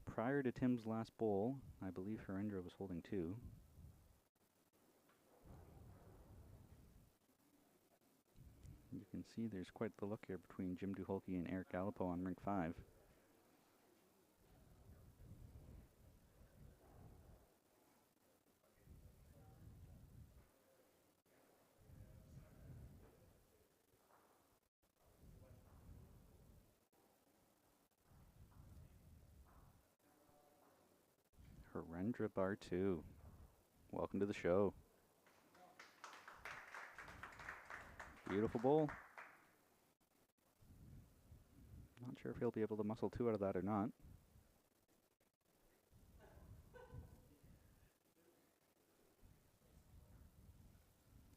Prior to Tim's last bowl, I believe Harendra was holding 2. You can see there's quite the look here between Jim Duholke and Eric Gallipo on rink 5. Harendra bar 2. Welcome to the show. Beautiful bowl. Not sure if he'll be able to muscle 2 out of that or not.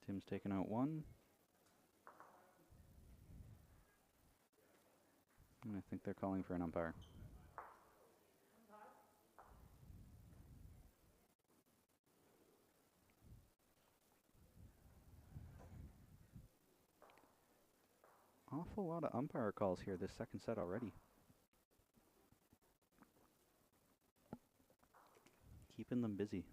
Tim's taken out 1. And I think they're calling for an umpire. Awful lot of umpire calls here this second set already. Keeping them busy.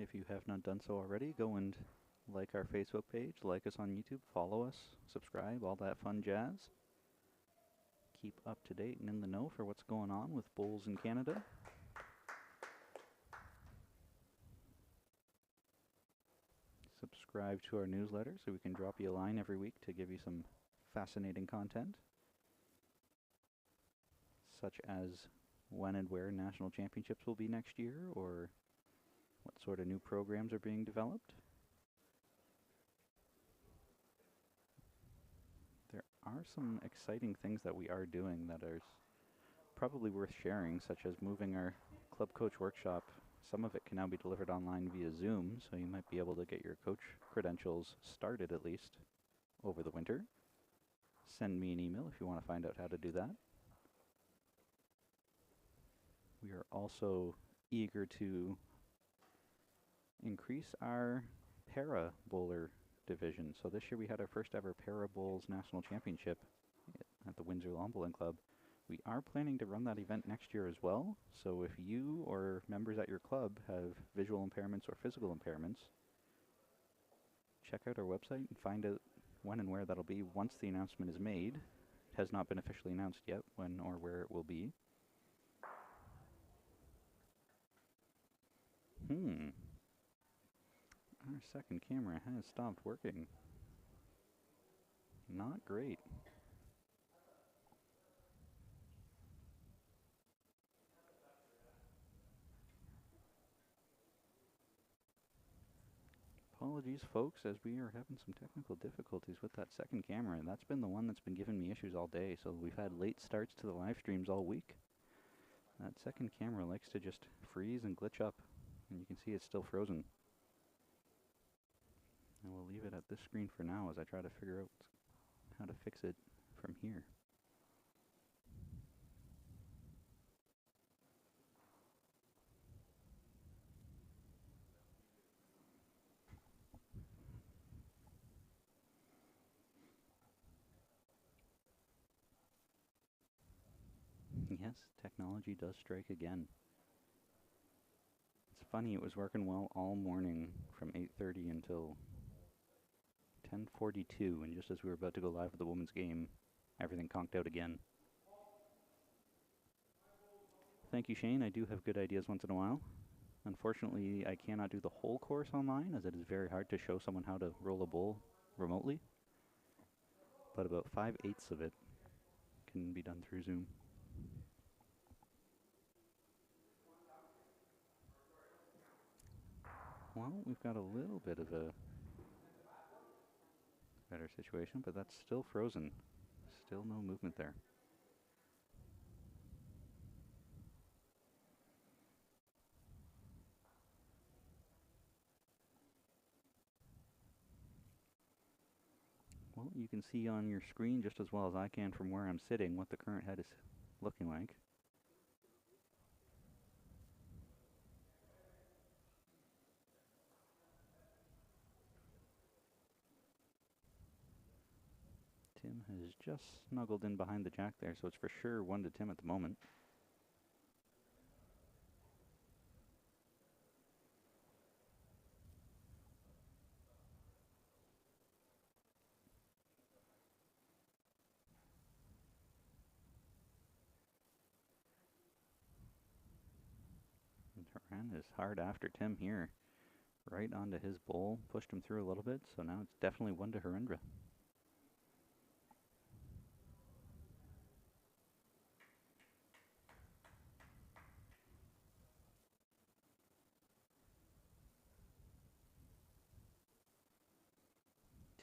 If you have not done so already, go and like our Facebook page, like us on YouTube, follow us, subscribe, all that fun jazz. Keep up to date and in the know for what's going on with bowls in Canada. Subscribe to our newsletter so we can drop you a line every week to give you some fascinating content, such as when and where national championships will be next year, or what sort of new programs are being developed. There are some exciting things that we are doing that are probably worth sharing, such as moving our club coach workshop. Some of it can now be delivered online via Zoom, so you might be able to get your coach credentials started at least over the winter. Send me an email if you want to find out how to do that. We are also eager to increase our para bowler division. So this year we had our first ever para bowls national championship at the Windsor Lawn Bowling Club. We are planning to run that event next year as well. So if you or members at your club have visual impairments or physical impairments, check out our website and find out when and where that'll be once the announcement is made. It has not been officially announced yet when or where it will be. Our second camera has stopped working. Not great. Apologies, folks, as we are having some technical difficulties with that second camera. That's been the one that's been giving me issues all day, so we've had late starts to the live streams all week. That second camera likes to just freeze and glitch up, and you can see it's still frozen. And we'll leave it at this screen for now as I try to figure out how to fix it from here. Yes, technology does strike again. It's funny, it was working well all morning from 8:30 until 10:42, and just as we were about to go live with the women's game, everything conked out again. Thank you, Shane. I do have good ideas once in a while. Unfortunately, I cannot do the whole course online, as it is very hard to show someone how to roll a bull remotely. But about 5/8 of it can be done through Zoom. Well, we've got a little bit of a better situation, but that's still frozen. Still no movement there. Well, you can see on your screen just as well as I can from where I'm sitting what the current head is looking like. Tim has just snuggled in behind the jack there, so it's for sure 1 to Tim at the moment. And Horan is hard after Tim here. Right onto his bowl, pushed him through a little bit, so now it's definitely 1 to Harendra.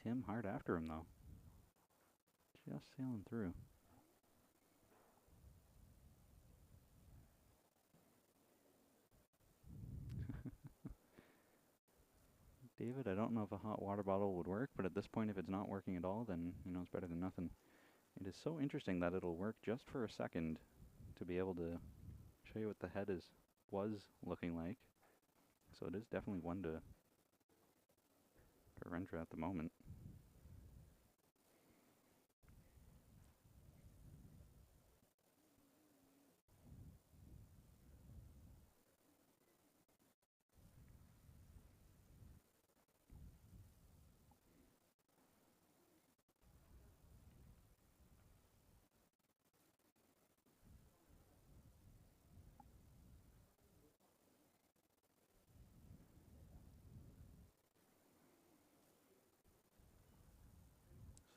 Tim hard after him though. Just sailing through. David, I don't know if a hot water bottle would work, but at this point, if it's not working at all, then, you know, it's better than nothing. It is so interesting that it'll work just for a second to be able to show you what the head was looking like. So it is definitely 1 to Harendra at the moment.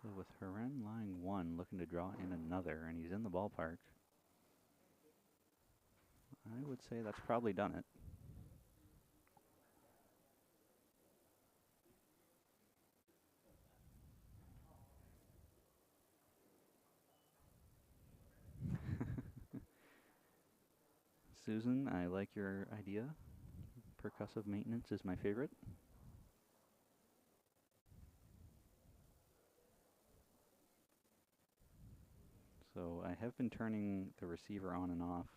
So with Haren lying 1, looking to draw in another, and he's in the ballpark, I would say that's probably done it. Susan, I like your idea. Percussive maintenance is my favorite. So I have been turning the receiver on and off,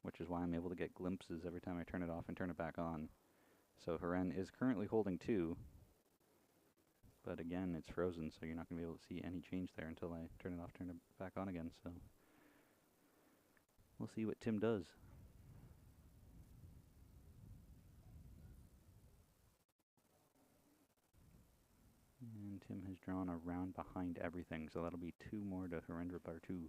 which is why I'm able to get glimpses every time I turn it off and turn it back on. So Haren is currently holding 2, but again, it's frozen, so you're not going to be able to see any change there until I turn it off, turn it back on again. So we'll see what Tim does. And Tim has drawn a round behind everything, so that'll be 2 more to Harendra bar 2.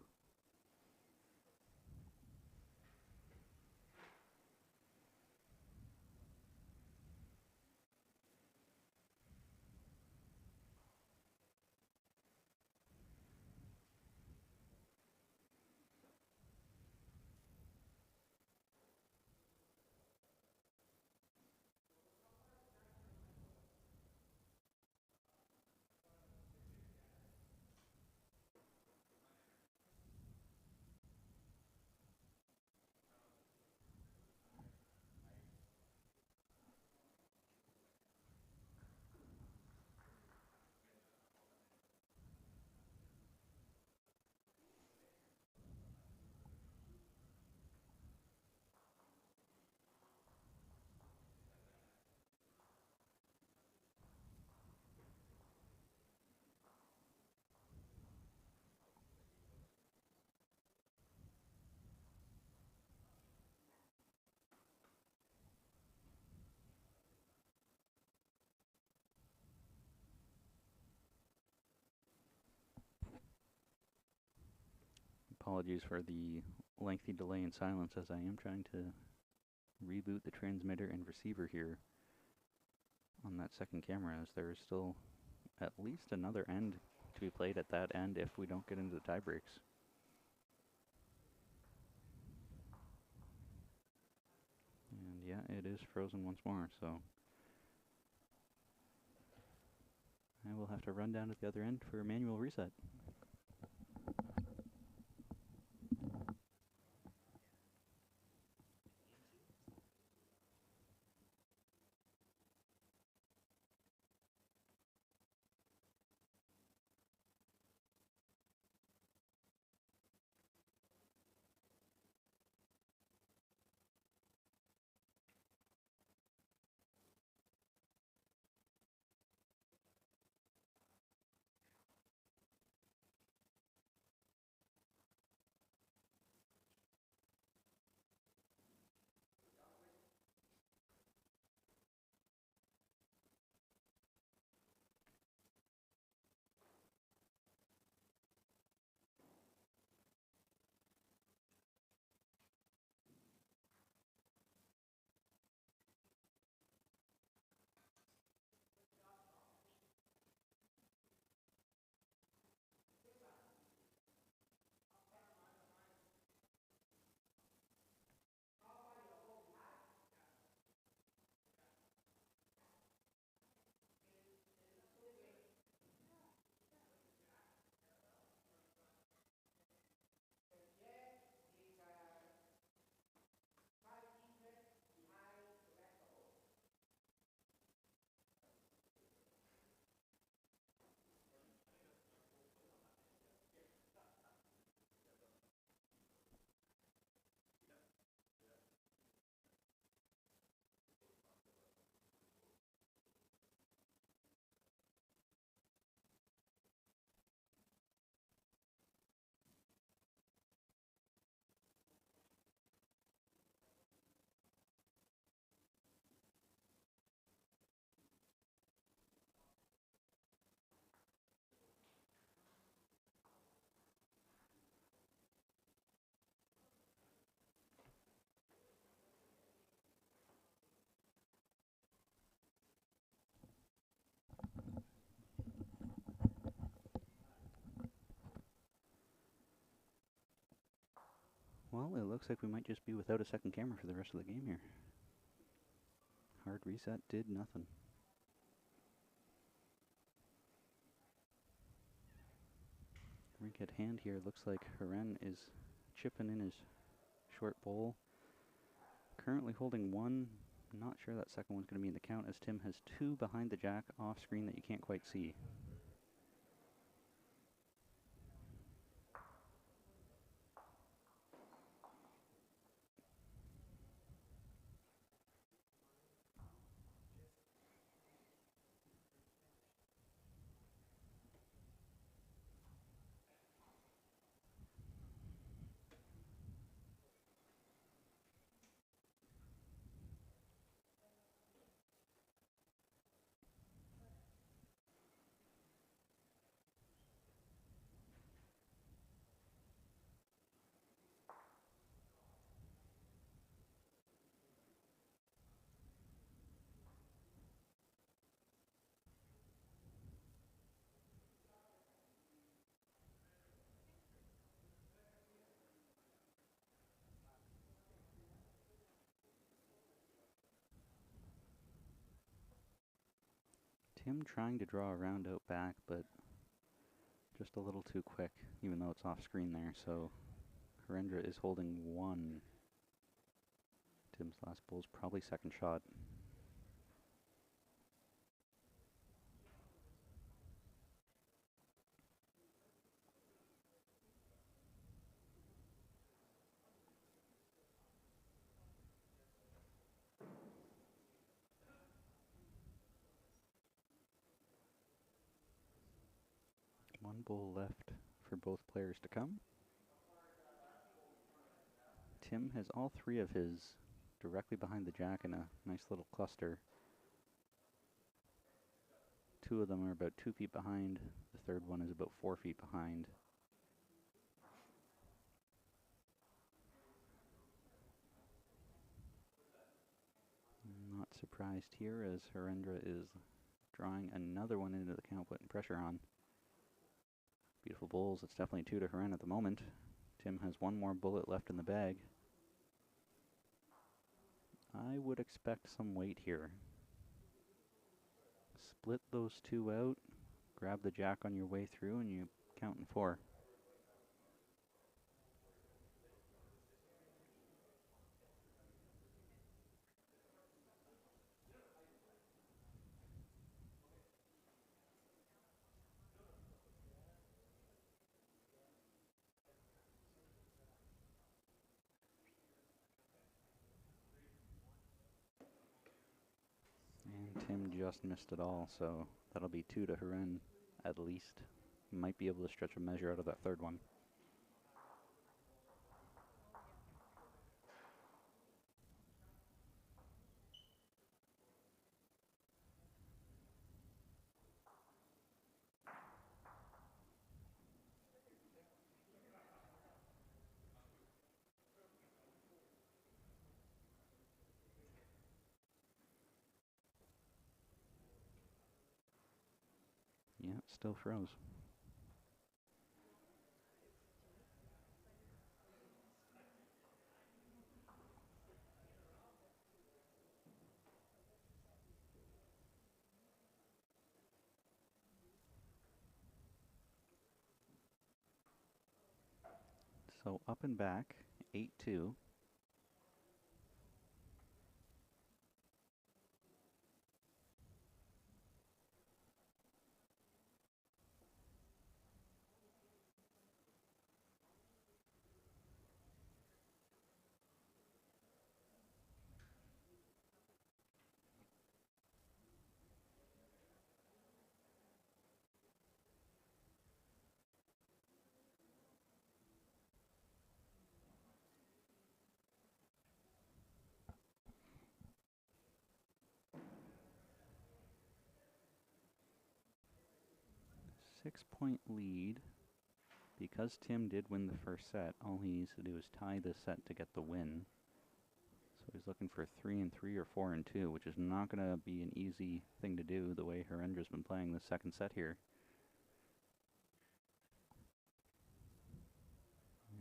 apologies for the lengthy delay in silence as I am trying to reboot the transmitter and receiver here on that second camera, as there is still at least another end to be played at that end if we don't get into the tie breaks. And yeah, it is frozen once more, so I will have to run down to the other end for a manual reset. Well, it looks like we might just be without a second camera for the rest of the game here. Hard reset did nothing. Rink at hand here. Looks like Heren is chipping in his short bowl. Currently holding one. Not sure that second one's going to be in the count, as Tim has two behind the jack off screen that you can't quite see. Tim trying to draw a round out back, but just a little too quick, even though it's off screen there. So Harendra is holding one. Tim's last bowl's probably second shot. One bowl left for both players to come. Tim has all three of his directly behind the jack in a nice little cluster. Two of them are about 2 feet behind. The third one is about 4 feet behind. surprised here as Harendra is drawing another one into the count, putting pressure on. Beautiful bowls. It's definitely 2 to Haren at the moment. Tim has one more bullet left in the bag. I would expect some weight here. Split those 2 out, grab the jack on your way through, and you count in 4. And Tim just missed it all, so that'll be 2 to Haren at least. Might be able to stretch a measure out of that third one. Yeah, still froze. So up and back, 8-2. Six-point lead. Because Tim did win the first set, all he needs to do is tie this set to get the win. So he's looking for 3-3 or 4-2, which is not going to be an easy thing to do the way Harendra's been playing the second set here.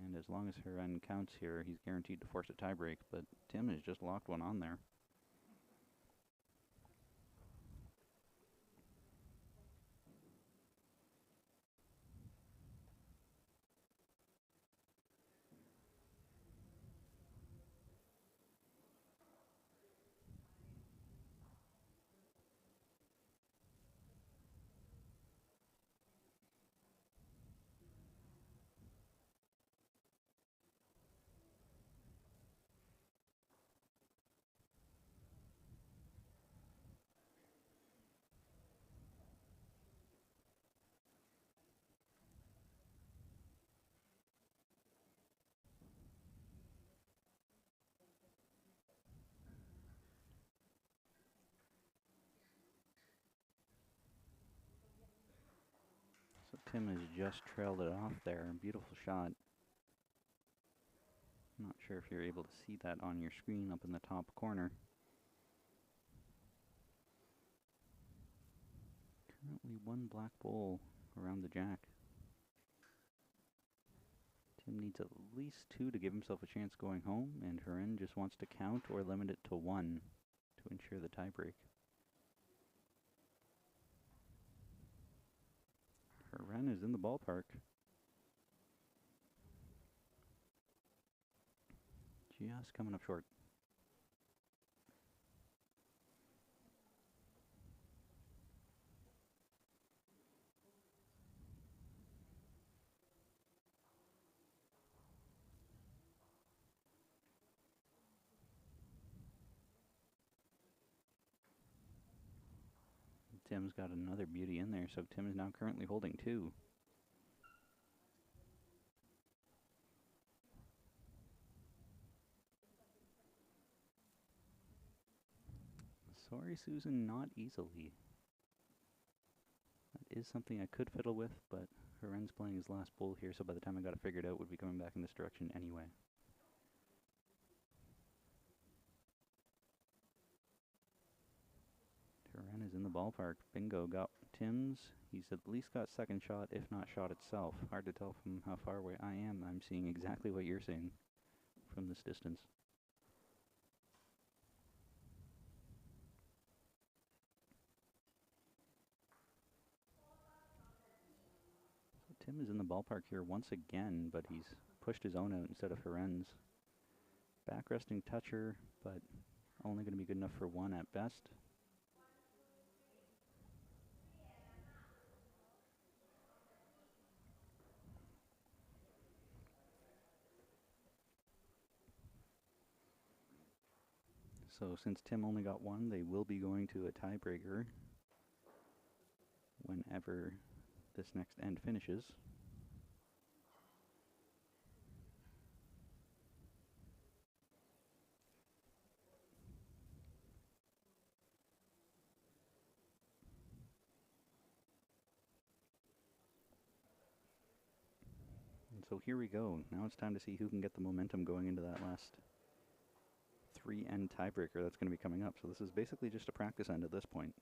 And as long as Haren counts here, he's guaranteed to force a tiebreak, but Tim has just locked one on there. So Tim has just trailed it off there. Beautiful shot. Not sure if you're able to see that on your screen up in the top corner. Currently one black bowl around the jack. Tim needs at least 2 to give himself a chance going home, and Haren just wants to count or limit it to 1 to ensure the tiebreak. Haren is in the ballpark. Just coming up short. Tim's got another beauty in there, so Tim is now currently holding 2. Sorry, Susan, not easily. That is something I could fiddle with, but Haren's playing his last bowl here, so by the time I got it figured out, would be coming back in this direction anyway. Heren is in the ballpark. Bingo, got Tim's. He's at least got second shot, if not shot itself. Hard to tell from how far away I am. I'm seeing exactly what you're seeing from this distance. So Tim is in the ballpark here once again, but he's pushed his own out instead of Heren's. Back resting toucher, but only going to be good enough for one at best. So since Tim only got one, they will be going to a tiebreaker whenever this next end finishes. And so here we go. Now it's time to see who can get the momentum going into that last 3-end tiebreaker that's going to be coming up. So this is basically just a practice end at this point.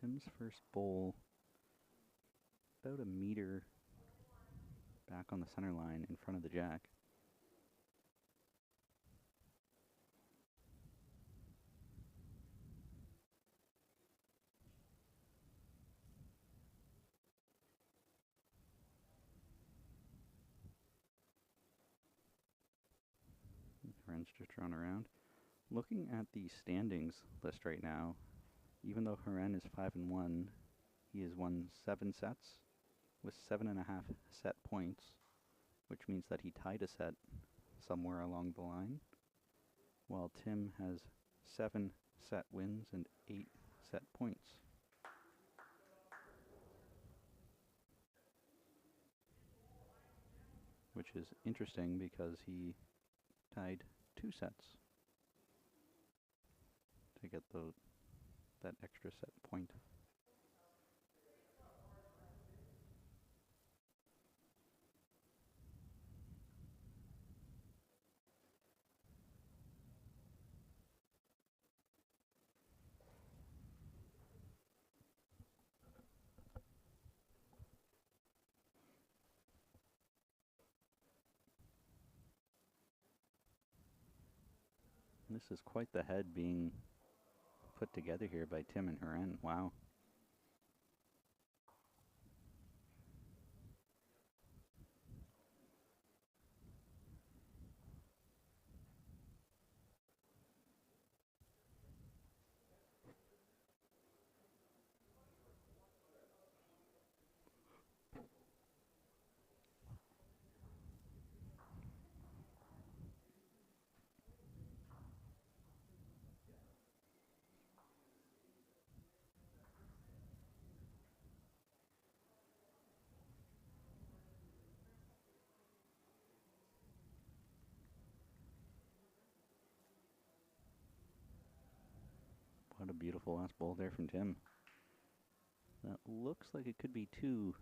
Tim's first bowl, about a meter back on the center line in front of the jack. Heren's just drawn around. Looking at the standings list right now, even though Heren is 5-1, he has won 7 sets with 7.5 set points, which means that he tied a set somewhere along the line, while Tim has 7 set wins and 8 set points. Which is interesting because he tied 2 sets to get that extra set point. This is quite the head being put together here by Tim and Heren. Wow. What a beautiful last bowl there from Tim. That looks like it could be 2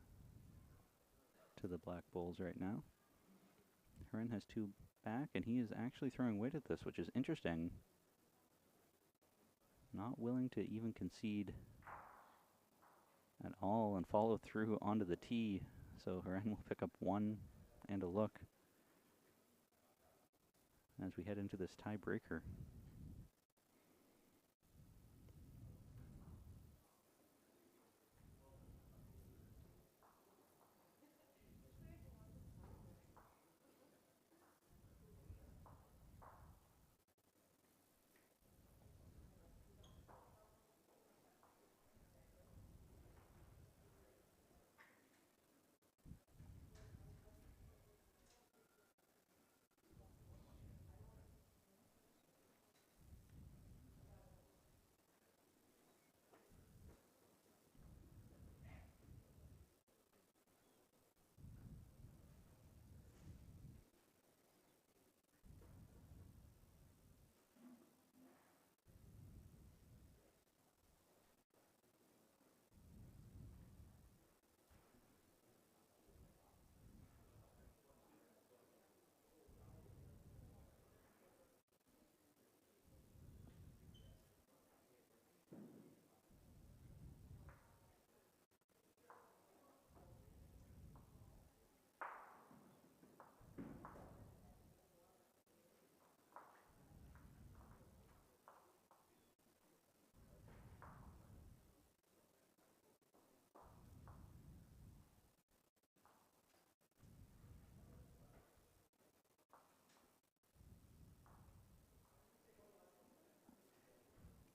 to the black bowls right now. Heren has 2 back, and he is actually throwing weight at this, which is interesting. Not willing to even concede at all and follow through onto the tee. So Heren will pick up 1 and a look as we head into this tiebreaker.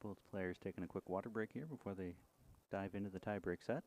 Both players taking a quick water break here before they dive into the tie-break set.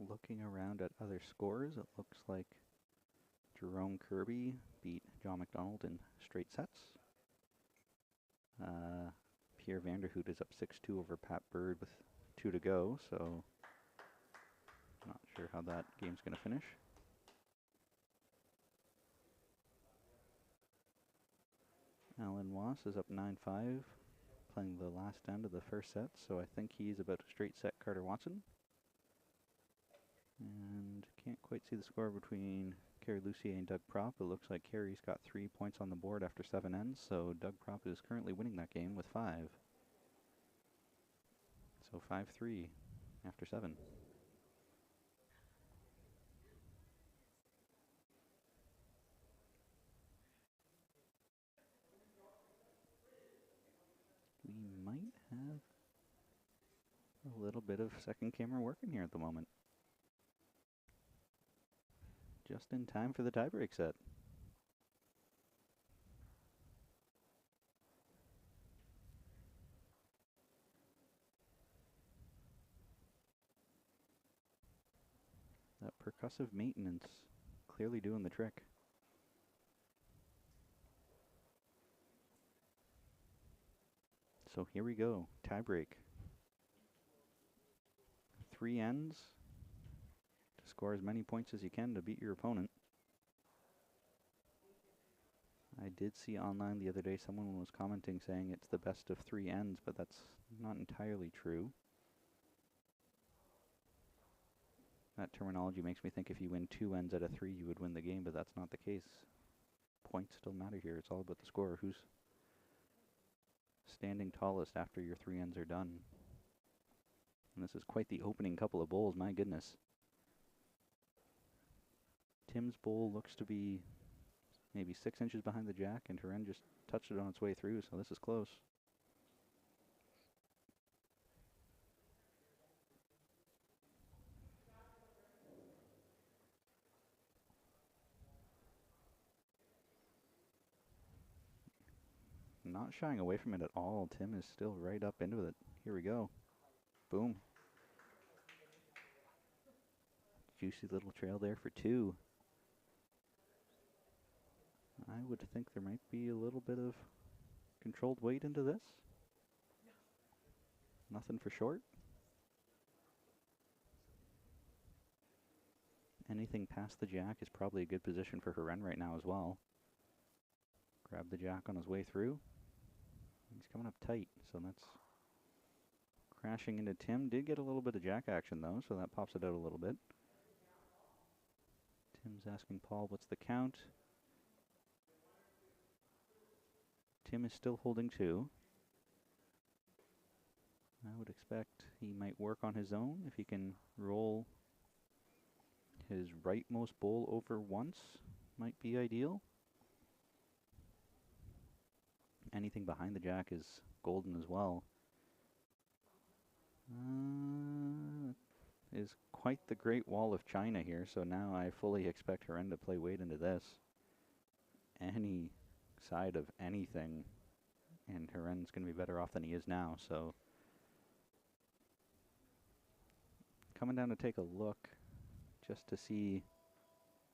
Looking around at other scores, it looks like Jerome Kirby beat John McDonald in straight sets. Pierre Vanderhoot is up 6-2 over Pat Bird with 2 to go, so not sure how that game's going to finish. Alan Wass is up 9-5, playing the last end of the first set, so I think he's about to straight set Carter Watson. And can't quite see the score between Kerry Lucier and Doug Prop. It looks like Kerry's got 3 points on the board after 7 ends, so Doug Prop is currently winning that game with 5. So 5-3 after 7. We might have a little bit of second camera working here at the moment. Just in time for the tiebreak set. That percussive maintenance clearly doing the trick. So here we go, tiebreak. 3 ends to score as many points as you can to beat your opponent. I did see online the other day someone was commenting saying it's the best of 3 ends, but that's not entirely true. That terminology makes me think if you win 2 ends out of 3, you would win the game, but that's not the case. Points still matter here. It's all about the score. Who's standing tallest after your 3 ends are done. And this is quite the opening couple of bowls, my goodness. Tim's bowl looks to be maybe 6 inches behind the jack, and Herren just touched it on its way through, so this is close. Not shying away from it at all. Tim is still right up into it. Here we go. Boom. Juicy little trail there for 2. I would think there might be a little bit of controlled weight into this. Nothing for short. Anything past the jack is probably a good position for Herren right now as well. Grab the jack on his way through. He's coming up tight, so that's crashing into Tim. Did get a little bit of jack action though, so that pops it out a little bit. Tim's asking Paul, what's the count? Tim is still holding 2. I would expect he might work on his own if he can roll his rightmost bowl over once. Might be ideal. Anything behind the jack is golden as well. Is quite the Great Wall of China here, so now I fully expect Heren to play weight into this. Any side of anything, and Heren's going to be better off than he is now, so coming down to take a look just to see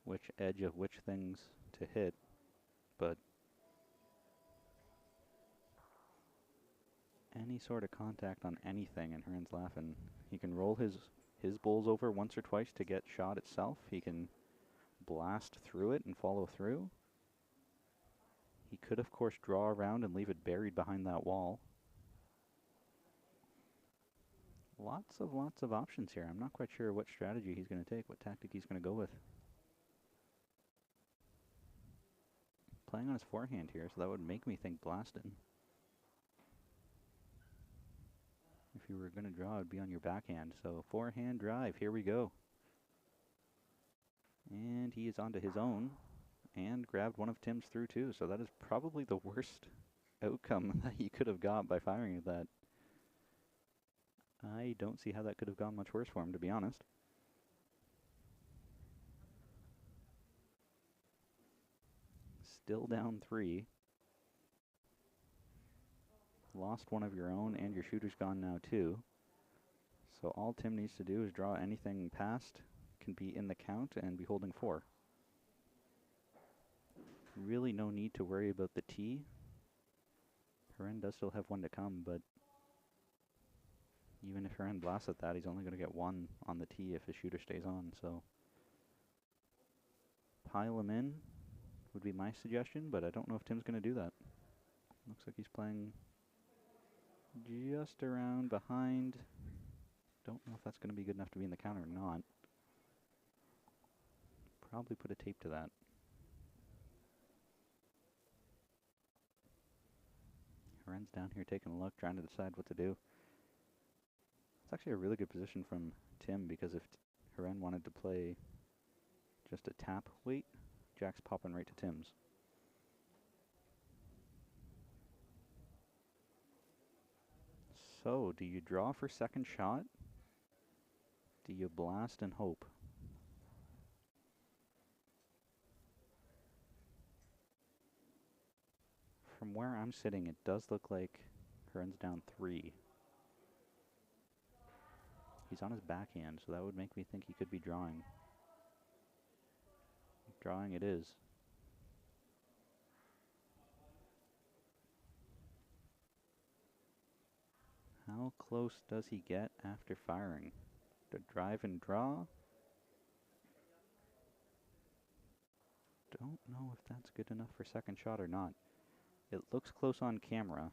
which edge of which things to hit, but any sort of contact on anything and Heren's laughing. He can roll his bowls over once or twice to get shot itself. He can blast through it and follow through. He could, of course, draw around and leave it buried behind that wall. Lots of options here. I'm not quite sure what strategy he's going to take, what tactic he's going to go with. Playing on his forehand here, so that would make me think blasting. If you were going to draw, it would be on your backhand. So forehand drive, here we go. And he is onto his own and grabbed one of Tim's through too. So that is probably the worst outcome that he could have got by firing at that. I don't see how that could have gone much worse for him, to be honest. Still down 3. Lost one of your own, and your shooter's gone now too. So all Tim needs to do is draw anything past, can be in the count, and be holding 4. Really no need to worry about the tee. Heren does still have one to come, but even if Heren blasts at that, he's only going to get 1 on the tee if his shooter stays on, so pile him in would be my suggestion, but I don't know if Tim's going to do that. Looks like he's playing just around behind. Don't know if that's going to be good enough to be in the counter or not. Probably put a tape to that. Heren's down here taking a look, trying to decide what to do. It's actually a really good position from Tim, because if Heren wanted to play just a tap weight, Jack's popping right to Tim's. So, do you draw for second shot? Do you blast and hope? From where I'm sitting, it does look like Heren's down 3. He's on his backhand, so that would make me think he could be drawing. Drawing it is. How close does he get after firing? To drive and draw? Don't know if that's good enough for second shot or not. It looks close on camera,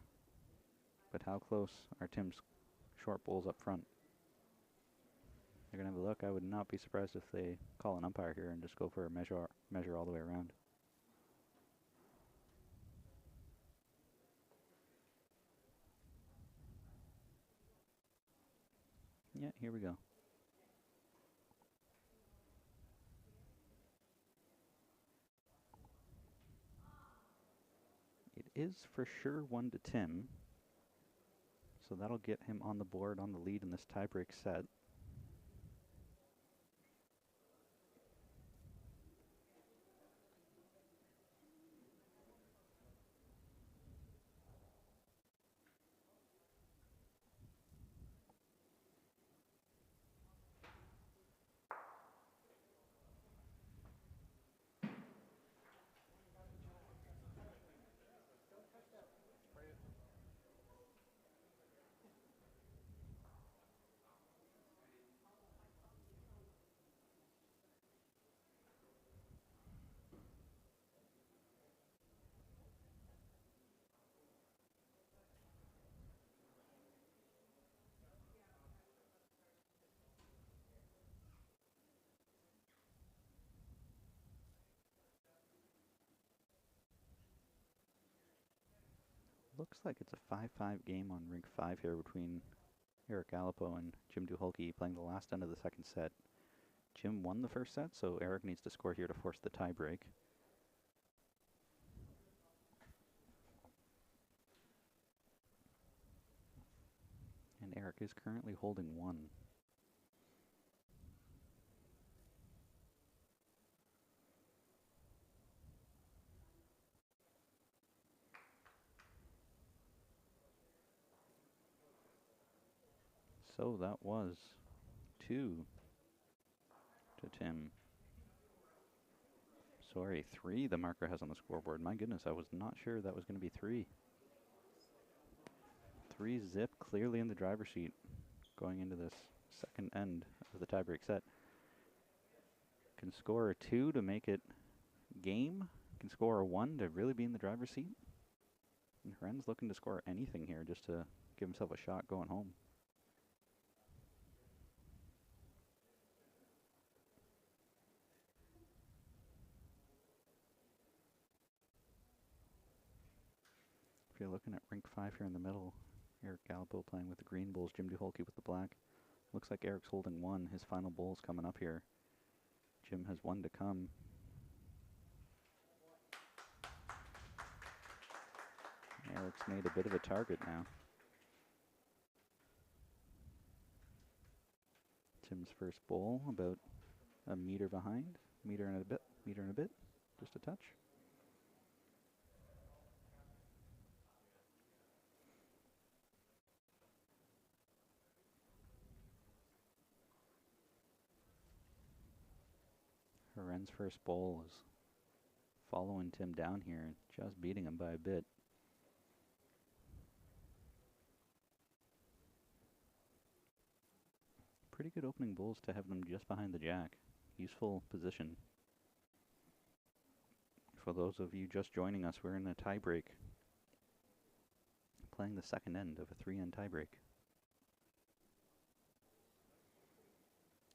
but how close are Tim's short bowls up front? They're going to have a look. I would not be surprised if they call an umpire here and just go for a measure all the way around. Yeah, here we go. It is for sure 1 to Tim, so that'll get him on the board on the lead in this tiebreak set. Looks like it's a 5-5 game on rink 5 here between Eric Alipo and Jim Duholke playing the last end of the second set. Jim won the first set, so Eric needs to score here to force the tie break. And Eric is currently holding 1. So that was 2 to Tim. Sorry, 3 the marker has on the scoreboard. My goodness, I was not sure that was going to be 3. 3 zip, clearly in the driver's seat going into this second end of the tiebreak set. Can score a 2 to make it game. Can score a 1 to really be in the driver's seat. And Heren's looking to score anything here just to give himself a shot going home. If you're looking at rink 5 here in the middle, Eric Alipo playing with the green bulls, Jim Duholke with the black. Looks like Eric's holding 1. His final bull's coming up here. Jim has 1 to come. Eric's made a bit of a target now. Tim's first bull about a meter behind. Meter and a bit, just a touch. Heren's first bowl is following Tim down here, just beating him by a bit. Pretty good opening bowls to have them just behind the jack. Useful position. For those of you just joining us, we're in a tie break. Playing the second end of a 3-end tie break.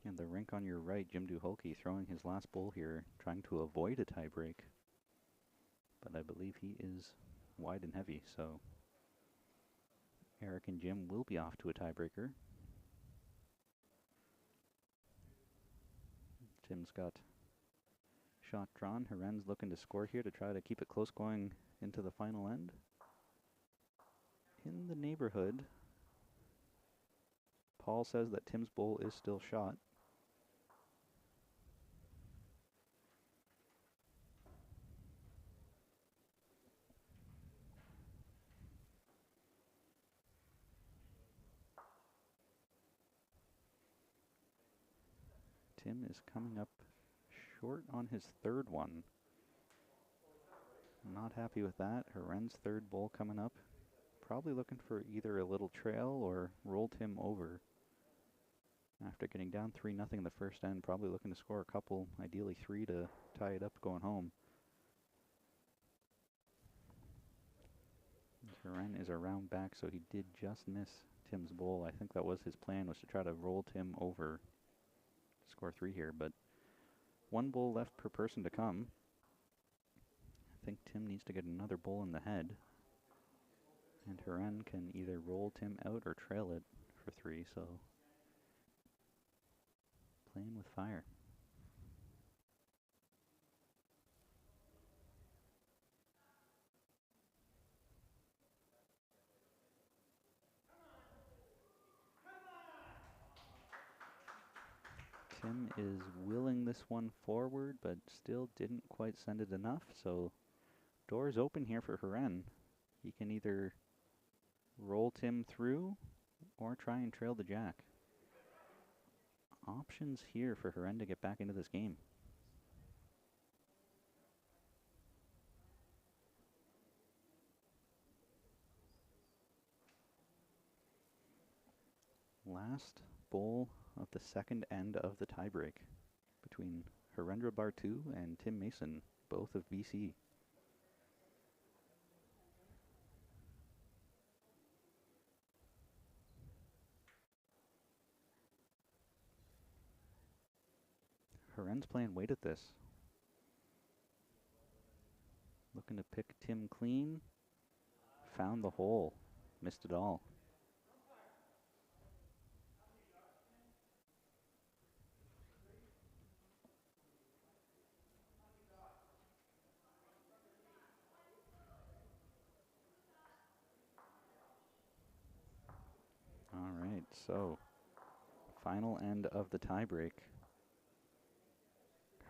And the rink on your right, Jim Duholke throwing his last bowl here, trying to avoid a tie break. But I believe he is wide and heavy, so Eric and Jim will be off to a tiebreaker. Tim's got shot drawn. Heren's looking to score here to try to keep it close going into the final end. In the neighborhood. Paul says that Tim's bowl is still shot. Tim is coming up short on his third one. Not happy with that. Heren's third bowl coming up. Probably looking for either a little trail or roll Tim over. After getting down 3-0 in the first end, probably looking to score a couple, ideally 3 to tie it up going home. Heren is around back, so he did just miss Tim's bowl. I think that was his plan, was to try to roll Tim over. Score 3 here, but 1 bowl left per person to come. I think Tim needs to get another bowl in the head. And Heren can either roll Tim out or trail it for 3, so playing with fire. Tim is willing this one forward, but still didn't quite send it enough, so doors open here for Heren. He can either roll Tim through or try and trail the jack. Options here for Heren to get back into this game. Last bowl of the second end of the tiebreak between Harendra Bartu and Tim Mason, both of BC. Heren's playing weight at this. Looking to pick Tim clean. found the hole. Missed it all. All right, so final end of the tiebreak.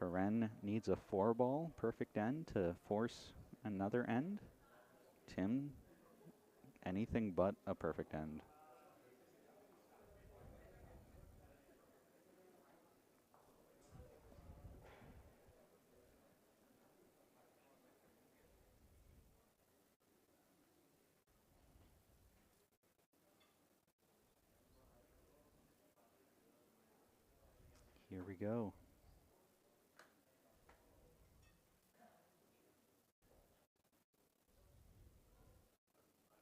Heren needs a 4-ball perfect end to force another end. Tim, anything but a perfect end. Here we go.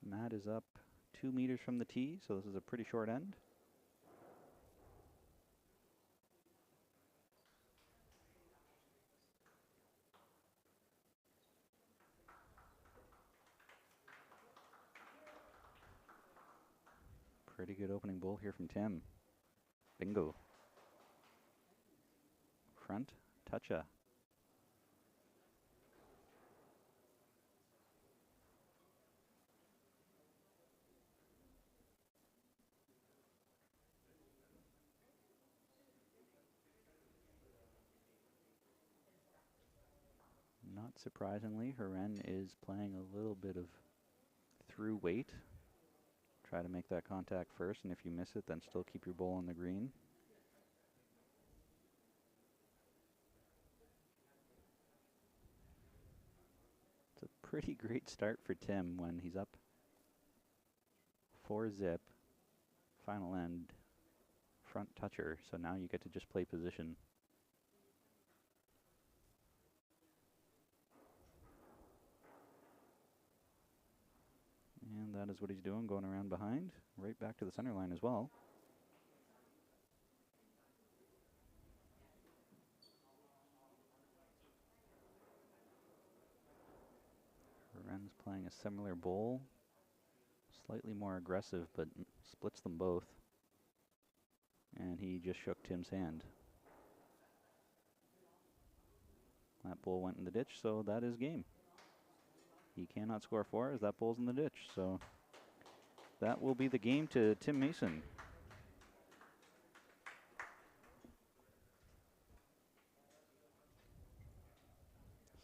Matt is up 2 meters from the tee, so this is a pretty short end. Pretty good opening bowl here from Tim. Bingo. Front toucha. Not surprisingly, Heren is playing a little bit of through weight. Try to make that contact first, and if you miss it, then still keep your bowl on the green. It's a pretty great start for Tim when he's up 4-zip, final end, front toucher, so now you get to just play position. And that is what he's doing, going around behind, right back to the center line as well. Heren's playing a similar bowl, slightly more aggressive, but splits them both. And he just shook Tim's hand. That bowl went in the ditch, so that is game. He cannot score 4 as that bowl's in the ditch, so that will be the game to Tim Mason.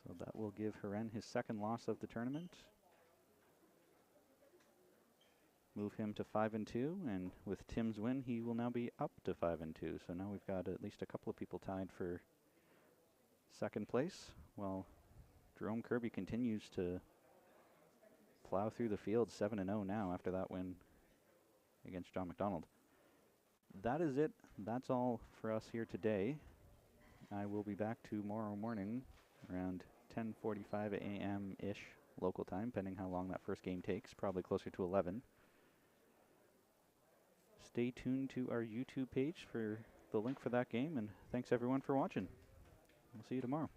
So that will give Heren his second loss of the tournament. Move him to 5-2, and with Tim's win, he will now be up to 5-2. So now we've got at least a couple of people tied for second place, while Jerome Kirby continues to plow through the field, 7-0 now after that win against John McDonald. That is it. That's all for us here today. I will be back tomorrow morning around 10:45 a.m.-ish local time, depending how long that first game takes, probably closer to 11. Stay tuned to our YouTube page for the link for that game, and thanks everyone for watching. We'll see you tomorrow.